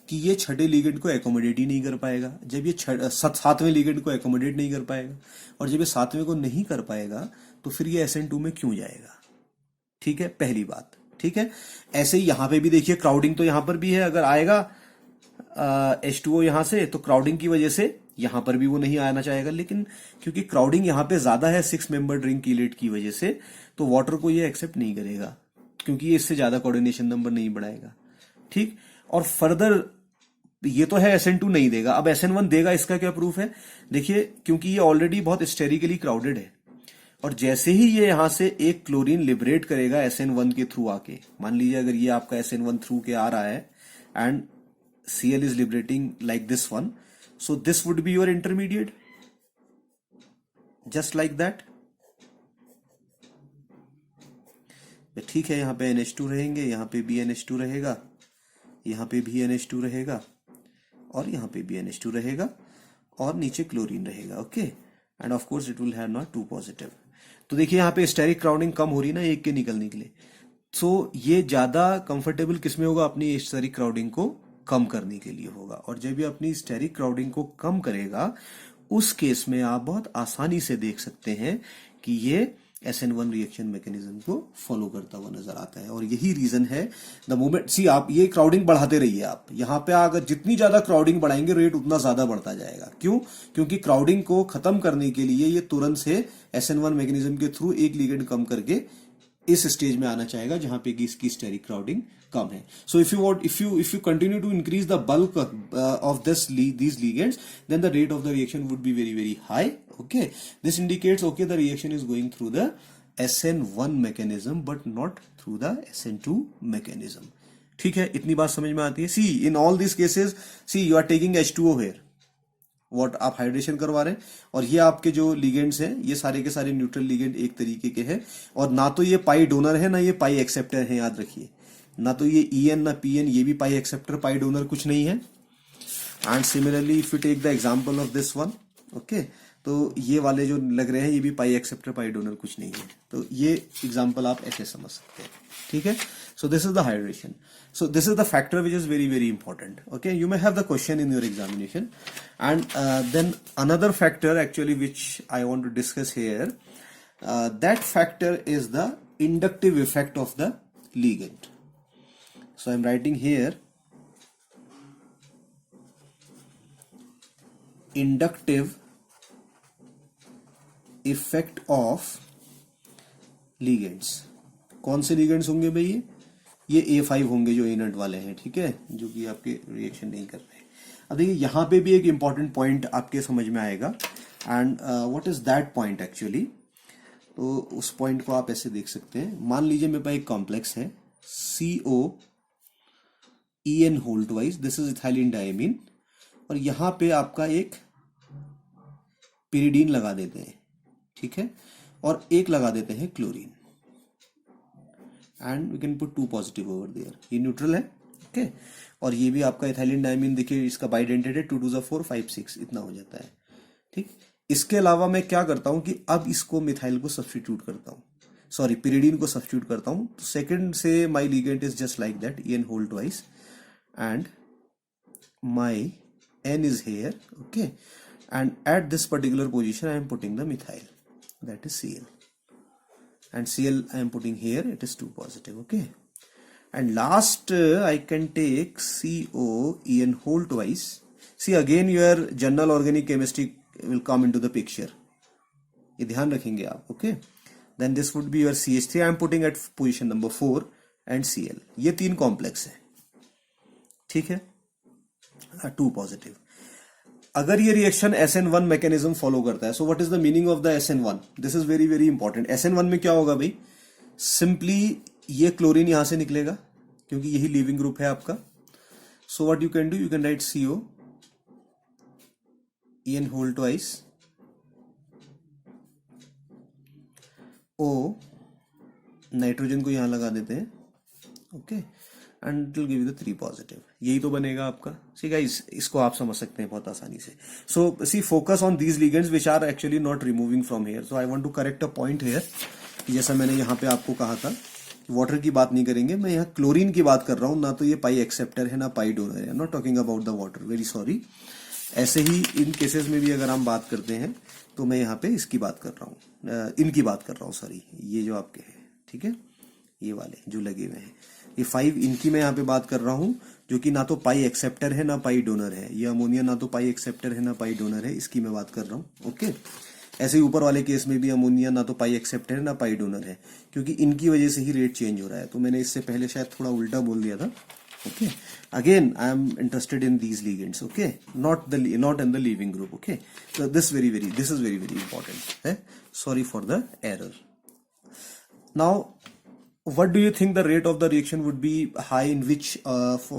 कि ये छठे लिगेंड को एकोमोडेट ही नहीं कर पाएगा। जब ये सातवें लिगेंड को एकोमोडेट नहीं कर पाएगा, और जब ये सातवें को नहीं कर पाएगा तो फिर ये SN2 में क्यों जाएगा, ठीक है, पहली बात, ठीक है। ऐसे ही यहां पे भी देखिए क्राउडिंग तो यहां पर भी है, अगर आएगा H2O यहाँ से, तो क्राउडिंग की वजह से यहाँ पर भी वो नहीं आना चाहेगा, लेकिन क्योंकि क्राउडिंग यहाँ पे ज्यादा है 6 मेंबर ड्रिंक कीलेट की वजह से, तो वाटर को ये एक्सेप्ट नहीं करेगा, क्योंकि ये इससे ज्यादा कोऑर्डिनेशन नंबर नहीं बढ़ाएगा। ठीक, और फर्दर ये तो है SN2 नहीं देगा, अब SN1 देगा। इसका क्या प्रूफ है? देखिए, क्योंकि ये ऑलरेडी बहुत स्टेरिकली क्राउडेड है, और जैसे ही ये यहां से एक क्लोरीन लिबरेट करेगा SN1 के थ्रू आके, मान लीजिए अगर ये आपका SN1 थ्रू के आ रहा है and Cl is liberating like this one, so this would be your intermediate, just like that। ठीक है, यहाँ पे NH2 रहेंगे, यहाँ पे भी NH2 रहेगा, यहाँ पे भी NH2 रहेगा, और यहाँ पे भी NH2 रहेगा, और नीचे क्लोरीन रहेगा। Okay, end of course it will have not 2 positive. तो देखिए यहाँ पे स्टेरिक क्राउडिंग कम हो रही ना एक के निकलने के लिए, सो ये ज्यादा कंफर्टेबल किसमें होगा? अपनी स्टेरिक क्राउडिंग को कम करने के लिए होगा, और जब ये अपनी स्टेरिक क्राउडिंग को कम करेगा, उस केस में आप बहुत आसानी से देख सकते हैं कि ये SN1 रिएक्शन मैकेनिज्म को फॉलो करता हुआ नजर आता है। और यही रीजन है, द मोमेंट सी आप ये क्राउडिंग बढ़ाते रहिए, आप यहाँ पे अगर जितनी ज्यादा क्राउडिंग बढ़ाएंगे रेट उतना ज्यादा बढ़ता जाएगा। क्यों? क्योंकि क्राउडिंग को खत्म करने के लिए ये तुरंत से SN1 मैकेनिज्म के थ्रू एक लिगेंड कम करके इस स्टेज में आना चाहेगा जहां पे कि इसकी स्टेरिक क्राउडिंग कम है। So if you continue to increase the bulk of these ligands, then the rate of the reaction would be very very high। okay, this indicates okay the reaction is going through the SN1 mechanism but not through the SN2 mechanism। ठीक है, इतनी बात समझ में आती है। See in all this cases, see you are taking H2O here, what आप हाइड्रेशन करवा रहे हैं, और ये आपके जो लिगेंड्स हैं ये सारे के सारे न्यूट्रल लिगेंड एक तरीके के हैं, और ना तो ये पाई डोनर है ना ये पाई एक्सेप्टर है, याद रखिए, ना तो ये EN ना PN, ये भी पाई एक्सेप्टर पाई डोनर कुछ नहीं है। And similarly if you take the example of this one, okay, तो ये वाले जो लग रहे हैं ये भी पाई एक्सेप्टर पाई डोनर कुछ नहीं है, तो ये एग्जांपल आप ऐसे समझ सकते हैं। ठीक है, so this is the hydration, so this is the factor which is very very important। okay, you may have the question in your examination, and then another factor actually which I want to discuss here, that factor is the inductive effect of the ligand। so I'm writing here inductive effect of ligands। कौन से लिगेंड्स होंगे भाई? ये A5 होंगे जो इनर्ट वाले हैं, ठीक है, जो कि आपके रिएक्शन नहीं कर रहे हैं। अब देखिए यहाँ पे भी एक इंपॉर्टेंट पॉइंट आपके समझ में आएगा, and what is that point actually. तो उस पॉइंट को आप ऐसे देख सकते हैं, मान लीजिए मेरे पास एक कॉम्प्लेक्स है COEN whole twice, this is ethylene diamine, और यहाँ पे आपका एक पिरिडीन लगा देते हैं, ठीक है, और एक लगा देते हैं chlorine, and we can put 2 positive over there. ये न्यूट्रल है, ओके, और ये भी आपका इथाइलिन डायमीन देखिए, इसका बाइडेंटेड है 2 2 4 5 6 इतना हो जाता है। ठीक, इसके अलावा मैं क्या करता हूं कि अब इसको मिथाइल को सब्स्टिट्यूट करता हूं, सॉरी पिरिडीन को सब्स्टिट्यूट करता हूं। तो second say my ligand is just like that, EN whole twice, and my N is here, okay, and at this particular position I am putting the methyl, that is Cl, and Cl I am putting here, it is 2 positive, okay, and last I can take COEN whole twice। see again your general organic chemistry will come into the picture, ये ध्यान रखेंगे आप, okay, then this would be your CH3 I am putting at position number 4 and Cl, ये 3 कॉम्प्लेक्स है, ठीक है, 2 पॉजिटिव। अगर ये रिएक्शन SN1 मैकेनिज्म फॉलो करता है, so what is the meaning of the SN1? This is very very important. SN1 में क्या होगा भाई? सिंपली ये क्लोरीन यहां से निकलेगा क्योंकि यही लीविंग ग्रुप है आपका। So what you can do, you can write COEN whole twice O, nitrogen को यहां लगा देते हैं, okay, and it will give you the 3 positive. यही तो बनेगा आपका। सी गाइस, इसको आप समझ सकते हैं बहुत आसानी से। So see focus on these ligands which are actually not removing from here. So I want to correct a point here, जैसा मैंने यहाँ पे आपको कहा था, वाटर की बात नहीं करेंगे, मैं यहाँ क्लोरीन की बात कर रहा हूँ, ना तो ये पाई एक्सेप्टर है ना पाई डोनर है। Not talking about the water, very sorry. ऐसे ही इन केसेस में भी अगर हम बात करते हैं तो मैं यहाँ पे इसकी बात कर रहा हूँ, इनकी बात कर रहा हूँ, सॉरी, ये जो आपके हैं, ठीक है, ये वाले जो लगे हुए हैं, ये 5 इनकी मैं यहाँ पे बात कर रहा हूँ। जो कि ना तो पाई एक्सेप्टर है ना पाई डोनर है। ये अमोनिया ना तो पाई एक्सेप्टर है ना पाई डोनर है, इसकी मैं बात कर रहा हूँ। ओके, ऐसे ही ऊपर वाले केस में भी अमोनिया ना तो पाई एक्सेप्टर है ना पाई डोनर है, क्योंकि इनकी वजह से ही रेट चेंज हो रहा है। तो मैंने इससे पहले शायद थोड़ा उल्टा बोल दिया था। Okay, again I am interested in these ligands, okay, not in the leaving group. Okay, so this is very very important है। sorry for the error. Now what do you think the rate of the reaction would be high in which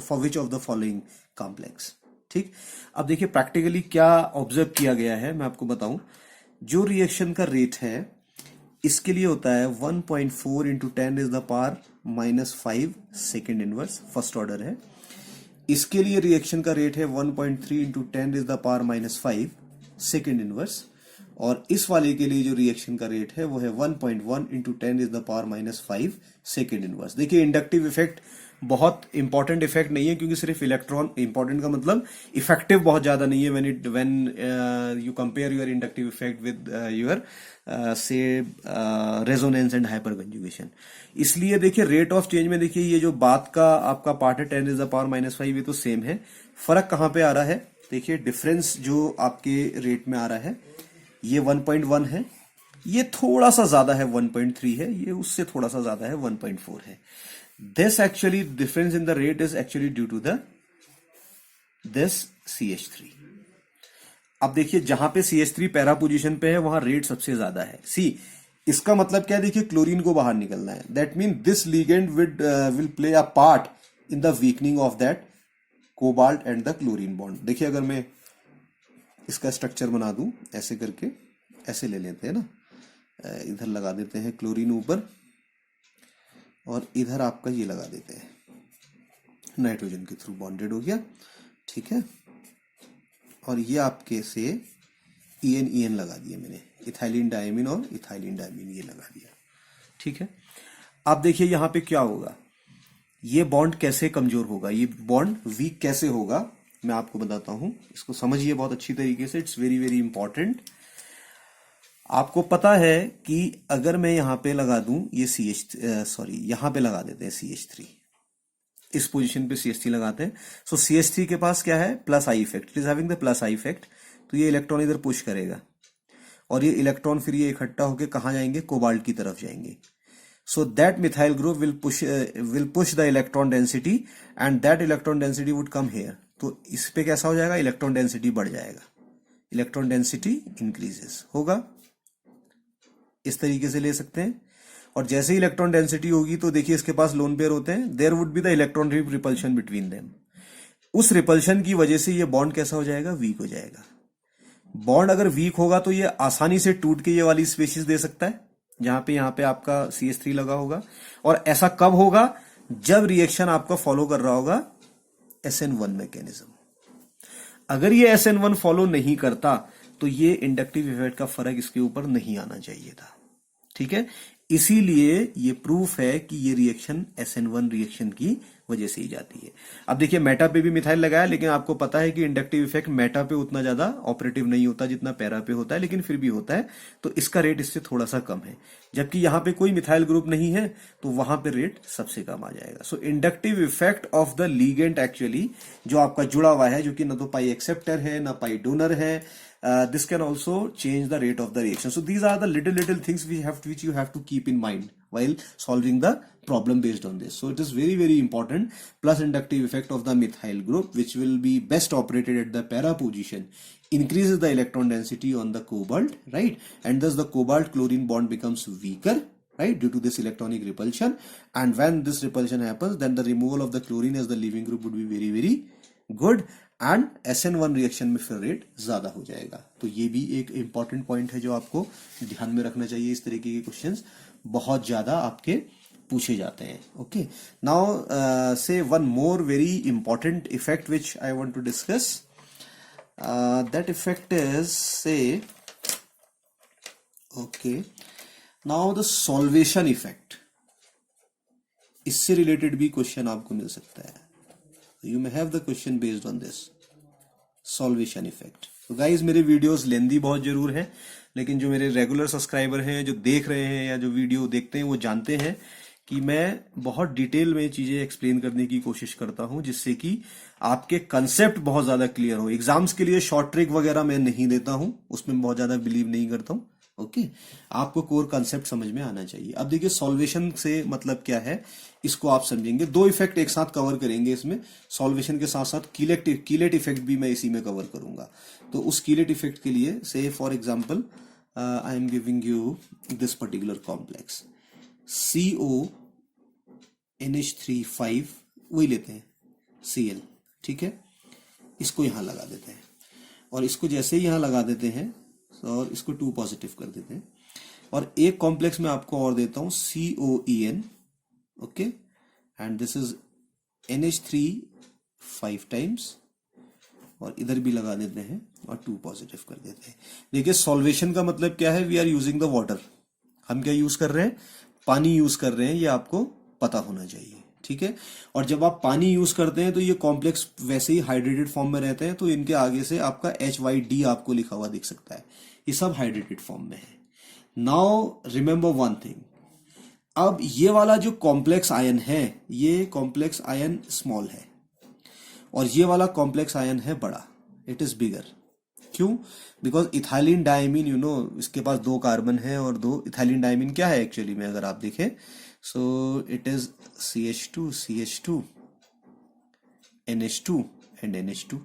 for which of the following complex? ठीक, अब देखिए प्रैक्टिकली क्या ऑब्जर्व किया गया है, मैं आपको बताऊं। जो रिएक्शन का रेट है इसके लिए होता है 1.4 into 10 is the power -5 second inverse, first order है। इसके लिए रिएक्शन का रेट है 1.3 into 10 is the power -5 second inverse, और इस वाले के लिए जो रिएक्शन का रेट है वो है 1.1 into 10 is the power -5 second inverse. देखिए इंडक्टिव इफेक्ट बहुत इंपॉर्टेंट इफेक्ट नहीं है, क्योंकि सिर्फ इलेक्ट्रॉन, इंपॉर्टेंट का मतलब इफेक्टिव बहुत ज्यादा नहीं है when you compare your inductive effect with your से रेजोनेंस एंड हाइपर कंजुगेशन। इसलिए देखिए रेट ऑफ चेंज में देखिए ये जो बात का आपका पार्ट है 10 इज द पावर -5, ये तो सेम है। फर्क कहां पे आ रहा है, देखिए डिफरेंस जो आपके रेट में आ रहा है ये 1.1 है, ये थोड़ा सा ज्यादा है 1.3 है, ये उससे थोड़ा सा ज्यादा है 1.4 है। This actually difference in the rate is actually due to this CH3. अब देखिए जहां पे CH3 पैरा पोजीशन पे है वहां रेट सबसे ज्यादा है। सी इसका मतलब क्या है, देखिए क्लोरीन को बाहर निकलना है। That mean this ligand will play a part in the weakening of that cobalt and the chlorine bond. देखिए अगर मैं इसका स्ट्रक्चर बना दूं ऐसे करके, ऐसे ले लेते हैं ना, इधर लगा देते हैं क्लोरीन ऊपर, और इधर आपका ये लगा देते हैं, नाइट्रोजन के थ्रू बॉन्डेड हो गया, ठीक है। और ये आपके से EN लगा दिया मैंने, इथाइलिन डायमीन और इथाइलिन डायमीन ये लगा दिया, ठीक है। अब देखिए यहां पे क्या होगा, ये बॉन्ड कैसे कमजोर होगा, ये बॉन्ड वीक कैसे होगा, मैं आपको बताता हूं। इसको समझिए बहुत अच्छी तरीके से, इट्स वेरी वेरी इंपॉर्टेंट। आपको पता है कि अगर मैं यहां पे लगा दूं ये यहां पे लगा देते हैं CH3, इस पोजीशन पे CH3 लगाते हैं। सो CH3 के पास क्या है, plus I effect, it is having the plus I effect. तो ये इलेक्ट्रॉन इधर पुश करेगा, और ये इलेक्ट्रॉन फिर ये इकट्ठा होकर कहां जाएंगे, कोबाल्ट की तरफ जाएंगे। So that methyl group will push the electron density, and that electron density would come here. तो इस पे कैसा हो जाएगा, इलेक्ट्रॉन डेंसिटी बढ़ जाएगा, इलेक्ट्रॉन डेंसिटी इंक्रीजेस होगा, इस तरीके से ले सकते हैं। और जैसे ही इलेक्ट्रॉन डेंसिटी होगी तो देखिए इसके पास लोन पेयर होते हैं, there would be the electron repulsion between them. उस रिपल्शन की वजह से ये बॉन्ड कैसा हो जाएगा, वीक हो जाएगा। बॉन्ड अगर वीक होगा तो ये आसानी से टूट के ये वाली स्पेशीज दे सकता है, जहां पे यहाँ पे आपका CH3 लगा होगा। और ऐसा कब होगा, जब रिएक्शन आपका फॉलो कर रहा होगा SN1 मैकेनिज्म। अगर ये SN1 फॉलो नहीं करता तो ये इंडक्टिव इफेक्ट का फर्क इसके ऊपर नहीं आना चाहिए था, ठीक है। इसीलिए ये प्रूफ है कि ये रिएक्शन SN1 रिएक्शन की वजह से ही जाती है। अब देखिए मेटा पे भी मिथाइल लगाया, लेकिन आपको पता है कि इंडक्टिव इफेक्ट मेटा पे उतना ज्यादा ऑपरेटिव नहीं होता जितना पैरा पे होता है, लेकिन फिर भी होता है, तो इसका रेट इससे थोड़ा सा कम है। जबकि यहां पे कोई मिथाइल ग्रुप नहीं है तो वहां पे रेट सबसे कम आ जाएगा। So inductive effect of the ligand actually जो आपका जुड़ा हुआ है, जो कि ना तो पाई एक्सेप्टर है ना पाई डोनर है, this can also change the rate of the reaction. So these are the little things which you have to keep in mind while solving the problem based on this. So it is very very important. Plus inductive effect of the methyl group, which will be best operated at the para position, increases the electron density on the cobalt, right? And thus the cobalt chlorine bond becomes weaker, right, due to this electronic repulsion. And when this repulsion happens, then the removal of the chlorine as the leaving group would be very very good, and SN1 reaction में फिर रेट ज्यादा हो जाएगा। तो ये भी एक इंपॉर्टेंट पॉइंट है जो आपको ध्यान में रखना चाहिए। इस तरीके के क्वेश्चंस बहुत ज्यादा आपके पूछे जाते हैं। Okay, now say one more very important effect which I want to discuss, that effect is say okay, now the solvation effect. इससे रिलेटेड भी क्वेश्चन आपको मिल सकता है। You may have the question based on this solvation effect. So guys, मेरे वीडियोस लेंदी बहुत जरूर हैं, लेकिन जो मेरे रेगुलर सब्सक्राइबर हैं, जो देख रहे हैं या जो वीडियो देखते हैं, वो जानते हैं कि मैं बहुत डिटेल में चीजें एक्सप्लेन करने की कोशिश करता हूं, जिससे कि आपके कंसेप्ट बहुत ज्यादा क्लियर हो। एग्जाम्स के लिए शॉर्ट ट्रिक वगैरह मैं नहीं देता हूं, उसमें मैं बहुत ज्यादा बिलीव नहीं करता हूं। ओके, आपको कोर कंसेप्ट समझ में आना चाहिए। अब देखिए सॉल्वेशन से मतलब क्या है, इसको आप समझेंगे। दो इफेक्ट एक साथ कवर करेंगे इसमें, सॉल्वेशन के साथ साथ कीलेट इफेक्ट भी मैं इसी में कवर करूंगा। तो उस कीलेट इफेक्ट के लिए से for example I am giving you this particular complex CONH3 5, वही लेते हैं Cl, ठीक है। इसको यहां लगा देते हैं और इसको जैसे ही यहां लगा देते हैं और इसको 2 पॉजिटिव कर देते हैं। और एक कॉम्प्लेक्स में आपको और देता हूं COEN, okay, and this is NH3 5 times, और इधर भी लगा देते हैं और 2 पॉजिटिव कर देते हैं। देखिए सॉल्वेशन का मतलब क्या है, we are using the water. हम क्या यूज कर रहे हैं, पानी यूज कर रहे हैं, ये आपको पता होना चाहिए, ठीक है। और जब आप पानी यूज करते हैं तो ये कॉम्प्लेक्स वैसे ही हाइड्रेटेड फॉर्म में रहते हैं, तो इनके आगे से आपका HYD आपको लिखा हुआ दिख सकता है, ये सब हाइड्रेटेड फॉर्म में है। नाउ रिमेंबर वन थिंग, अब ये वाला जो कॉम्प्लेक्स आयन है, ये कॉम्प्लेक्स आयन स्मॉल है और ये वाला कॉम्प्लेक्स आयन है बड़ा, इट इज बिगर। क्यों? Because ethylene diamine, you know, इसके पास 2 कार्बन है और 2 इथाइलिन डायमीन क्या है एक्चुअली में, अगर आप देखें, सो it is CH2 CH2 NH2 and NH2,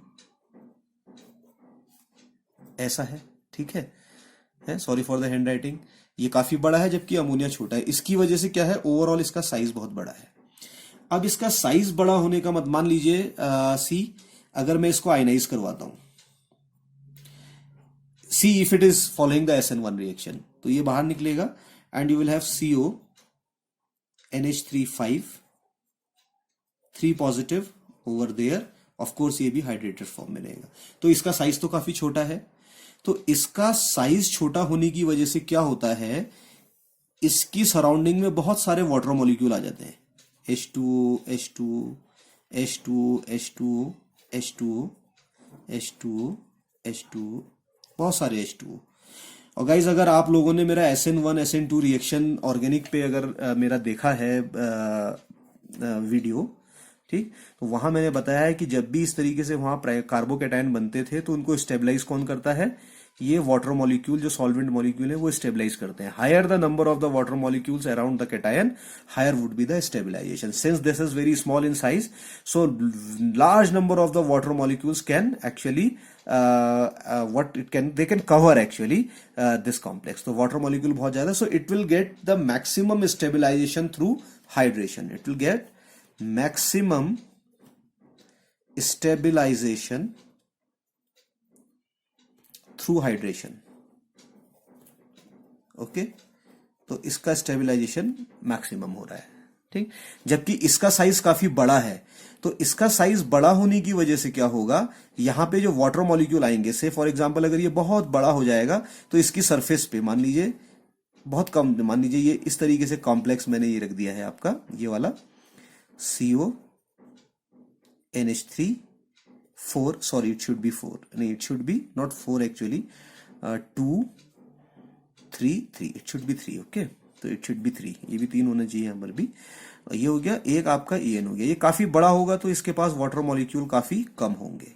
ऐसा है, ठीक है। Sorry for the hand writing, ये काफी बड़ा है जबकि अमोनिया छोटा है। इसकी वजह से क्या है, ओवरऑल इसका साइज बहुत बड़ा है। अब इसका साइज बड़ा होने का मत मान लीजिए सी, अगर मैं इसको आयनाइज करवाता हूं, see if it is following the SN1 reaction, तो ये बाहर निकलेगा and you will have CO NH3 5 3 positive over there. Of course ये भी हाइड्रेटेड फॉर्म में रहेगा, तो इसका साइज तो काफी छोटा है। तो इसका साइज छोटा होने की वजह से क्या होता है, इसकी सराउंडिंग में बहुत सारे वाटर मॉलिक्यूल आ जाते हैं, H2O H2O H2O H2O H2O H2O H2O, बहुत सारे H2O। और गाइज अगर आप लोगों ने मेरा SN1 SN2 रिएक्शन ऑर्गेनिक पे अगर मेरा देखा है वीडियो, ठीक, तो वहां मैंने बताया है कि जब भी इस तरीके से वहां कार्बोकेटायन बनते थे तो उनको स्टेबलाइज कौन करता है, ये वाटर मॉलिक्यूल, जो सॉल्वेंट मॉलिक्यूल है वो स्टेबलाइज करते हैं। Higher the number of the water molecules around the cation, higher would be the stabilization. Since this is very small in size, so large number of the water molecules can actually they can cover actually this complex. तो water molecule बहुत ज्यादा, so it will get the maximum stabilization through hydration. It will get maximum stabilization through hydration. Okay, तो इसका स्टेबिलाईजेशन मैक्सिमम हो रहा है, ठीक। जबकि इसका साइज काफी बड़ा है, तो इसका साइज बड़ा होने की वजह से क्या होगा, यहां पे जो वाटर मॉलिक्यूल आएंगे, से फॉर एग्जांपल अगर ये बहुत बड़ा हो जाएगा तो इसकी सरफेस पे मान लीजिए बहुत कम, मान लीजिए ये इस तरीके से कॉम्प्लेक्स मैंने ये रख दिया है आपका, ये वाला CO NH3 4, sorry it should be 4, नहीं it should be not 4 actually, 2 3 3, it should be 3, okay, तो इट शुड बी 3, ये भी 3 होना चाहिए यहाँ पर भी। ये हो गया, एक आपका EN हो गया। ये काफी बड़ा होगा तो इसके पास वाटर मॉलिक्यूल काफी कम होंगे,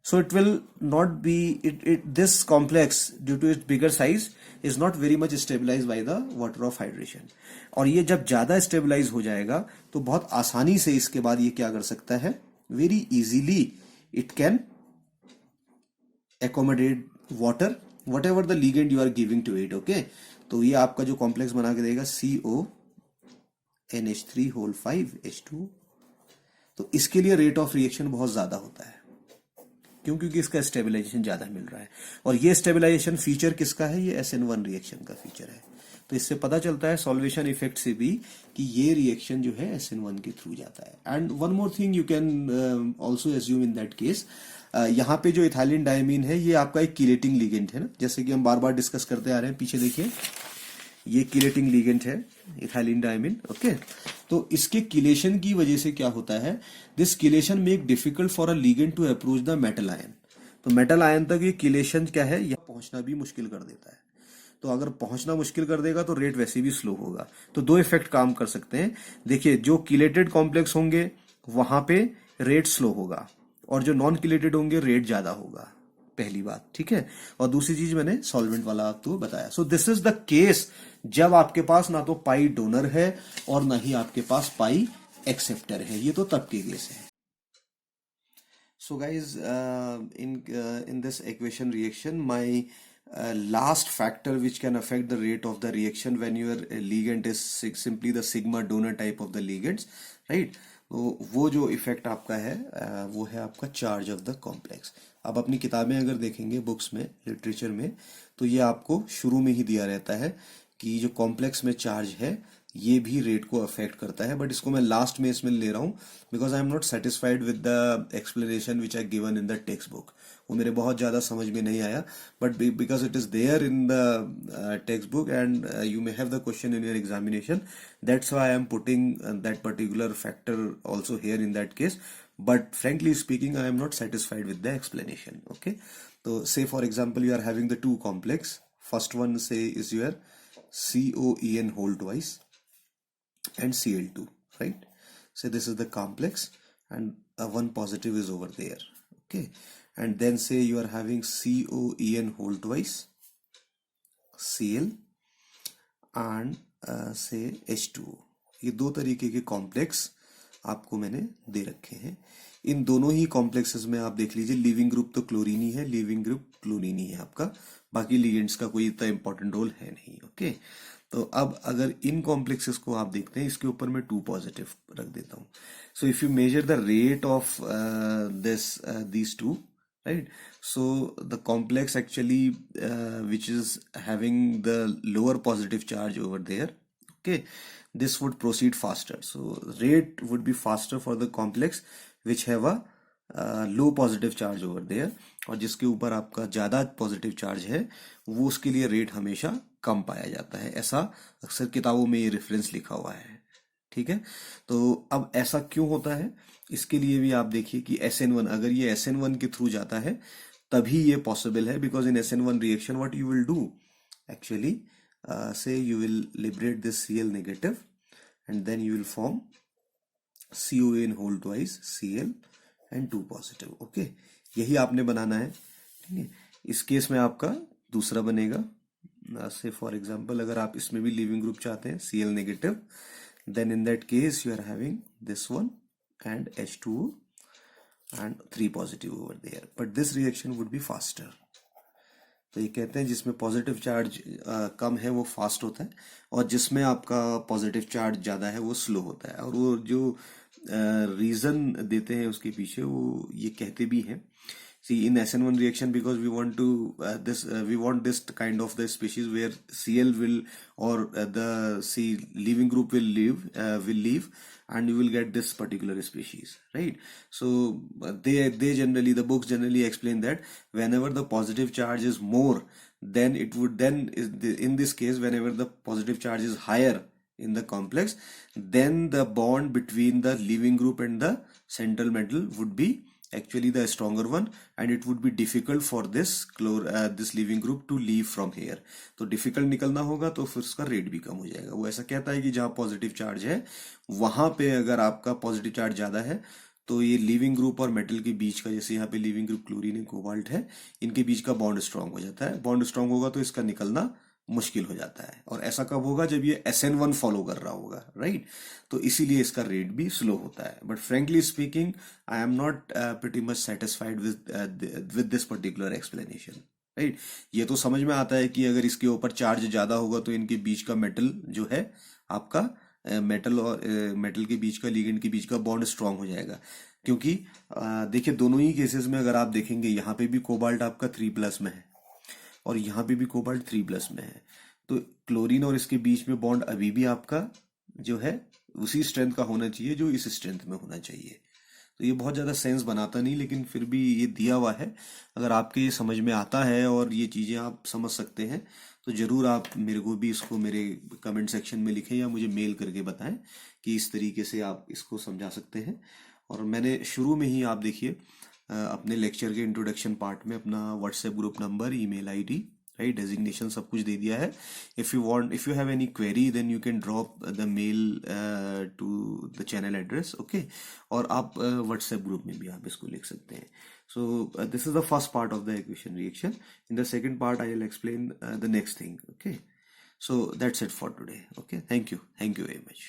so it will not be it this complex due to its bigger size is not very much stabilize by the water of hydration. और ये जब ज्यादा स्टेबलाइज हो जाएगा तो बहुत आसानी से इसके बाद ये क्या कर सकता है, very easily it can accommodate water whatever the ligand you are giving to it, okay. तो ये आपका जो कॉम्प्लेक्स बना के देगा CO NH3 होल 5 H2, तो इसके लिए रेट ऑफ रिएक्शन बहुत ज्यादा होता है, क्यों, क्योंकि इसका स्टेबलाइजेशन ज्यादा मिल रहा है। और ये स्टेबलाइजेशन फीचर किसका है, ये SN1 रिएक्शन का फीचर है। तो इससे पता चलता है सॉल्वेशन इफेक्ट से भी कि ये रिएक्शन जो है SN1 के थ्रू जाता है। And one more thing you can also assume in that case, यहाँ पे जो इथाइलिन डायमीन है ये आपका एक कीलेटिंग लिगेंड है ना, जैसे कि हम बार बार डिस्कस करते आ रहे हैं, पीछे देखिए ये कीलेटिंग लिगेंड है इथाइलिन डायमीन, ओके। तो इसके कीलेशन की वजह से क्या होता है, this chelation make difficult for a ligand to approach the metal ion. तो मेटल आयन तक ये कीलेशन क्या है, यहाँ पहुंचना भी मुश्किल कर देता है। तो अगर पहुंचना मुश्किल कर देगा तो रेट वैसे भी स्लो होगा। तो दो इफेक्ट काम कर सकते हैं। देखिए, जो किलेटेड कॉम्प्लेक्स होंगे वहां पे रेट स्लो होगा, और जो नॉन किलेटेड होंगे रेट ज्यादा होगा, पहली बात, ठीक है। और दूसरी चीज मैंने सॉल्वेंट वाला आपको बताया। So this is the case जब आपके पास ना तो पाई डोनर है और ना ही आपके पास पाई एक्सेप्टर है, ये तो तब के केस है। So guys, in this equation reaction, my last factor which can affect the rate of the reaction when your ligand is simply the sigma donor type of the ligands, right? तो वो जो इफेक्ट आपका है वो है आपका चार्ज ऑफ द कॉम्प्लेक्स। अब अपनी किताबें अगर देखेंगे, बुक्स में, लिटरेचर में, तो ये आपको शुरू में ही दिया रहता है कि जो कॉम्प्लेक्स में चार्ज है ये भी रेट को अफेक्ट करता है, बट इसको मैं लास्ट में इसमें ले रहा हूँ because I am not satisfied with the explanation which I given in the text book. वो मेरे बहुत ज़्यादा समझ में नहीं आया, but because it is there in the text book and you may have the question in your examination, that's why I am putting that particular factor also here in that case, but frankly speaking I am not satisfied with the explanation. Okay, so say for example you are having the two complex, first one say is your COEN whole twice and Cl2, right? So this is the complex and one positive is over there. Okay, and then say you are having COEN whole twice, Cl and say H2O. ये दो तरीके के कॉम्प्लेक्स आपको मैंने दे रखे हैं। इन दोनों ही कॉम्प्लेक्सेस में आप देख लीजिए, लिविंग ग्रुप तो क्लोरीन ही है, लिविंग ग्रुप क्लोरीन ही है आपका, बाकी लिगेंड्स का कोई इतना इंपॉर्टेंट रोल है नहीं। ओके, तो अब अगर इन कॉम्प्लेक्सेस को आप देखते हैं, इसके ऊपर मैं 2 पॉजिटिव रख देता हूँ। सो if you major the rate of these two, right, so the complex actually which is having the lower positive charge over there, okay, this would proceed faster, so rate would be faster for the complex which have a low positive charge over there, और जिसके ऊपर आपका ज्यादा पॉजिटिव चार्ज है वो उसके लिए रेट हमेशा कम पाया जाता है। ऐसा अक्सर किताबों में ये रेफरेंस लिखा हुआ है, ठीक है। तो अब ऐसा क्यों होता है, इसके लिए भी आप देखिए कि SN1, अगर ये SN1 के थ्रू जाता है तभी ये पॉसिबल है, because in SN1 reaction what you will do actually, say you will liberate this Cl negative and then you will form CON whole twice Cl and 2 positive. Okay, यही आपने बनाना है, ठीक है। इस केस में आपका दूसरा बनेगा, से फॉर एग्जाम्पल अगर आप इसमें भी लिविंग ग्रुप चाहते हैं Cl negative, then in that case you are having this one and H2O and 3 positive over there, but this reaction would be faster. तो ये कहते हैं जिसमें पॉजिटिव चार्ज कम है वो फास्ट होता है, और जिसमें आपका पॉजिटिव चार्ज ज़्यादा है वो स्लो होता है। और वो जो रीज़न देते हैं उसके पीछे वो ये कहते भी हैं, see in SN1 reaction because we want to we want this kind of the species where Cl will or the C leaving group will leave and you will get this particular species, right? So they generally, the books generally explain that whenever the positive charge is more, then it would in this case whenever the positive charge is higher in the complex, then the bond between the leaving group and the central metal would be actually the stronger one and it would be difficult for this this leaving group to leave from here. तो difficult निकलना होगा तो फिर उसका रेट भी कम हो जाएगा। वो ऐसा कहता है कि जहाँ पॉजिटिव चार्ज है वहां पे अगर आपका पॉजिटिव चार्ज ज्यादा है तो ये लिविंग ग्रुप और मेटल के बीच का, जैसे यहाँ पे leaving group chlorine and cobalt है, इनके बीच का बॉन्ड स्ट्रांग हो जाता है। बॉन्ड स्ट्रांग होगा तो इसका निकलना मुश्किल हो जाता है, और ऐसा कब होगा जब ये SN1 फॉलो कर रहा होगा, राइट। तो इसीलिए इसका रेट भी स्लो होता है। But frankly speaking I am not pretty much satisfied with this particular explanation, right. ये तो समझ में आता है कि अगर इसके ऊपर चार्ज ज्यादा होगा तो इनके बीच का मेटल जो है आपका मेटल और मेटल के बीच का, लिगेंड के बीच का बॉन्ड स्ट्रांग हो जाएगा। क्योंकि देखिए दोनों ही केसेस में अगर आप देखेंगे यहाँ पे भी कोबाल्ट आपका 3+ में है और यहाँ पे भी कोबाल्ट 3+ में है, तो क्लोरीन और इसके बीच में बॉन्ड अभी भी आपका जो है उसी स्ट्रेंथ का होना चाहिए जो इस स्ट्रेंथ में होना चाहिए। तो ये बहुत ज़्यादा सेंस बनाता नहीं, लेकिन फिर भी ये दिया हुआ है। अगर आपके ये समझ में आता है और ये चीज़ें आप समझ सकते हैं तो ज़रूर आप मेरे को भी इसको मेरे कमेंट सेक्शन में लिखें या मुझे मेल करके बताएं कि इस तरीके से आप इसको समझा सकते हैं। और मैंने शुरू में ही आप देखिए अपने लेक्चर के इंट्रोडक्शन पार्ट में अपना WhatsApp group number, email ID right, designation सब कुछ दे दिया है. If you have any query then you can drop the mail to the channel address. Okay, और आप व्हाट्सएप ग्रुप में भी आप इसको लिख सकते हैं. So this is the first part of the equation reaction. In the second part, I will explain the next thing. Okay. So that's it for today. Okay. Thank you. Thank you very much.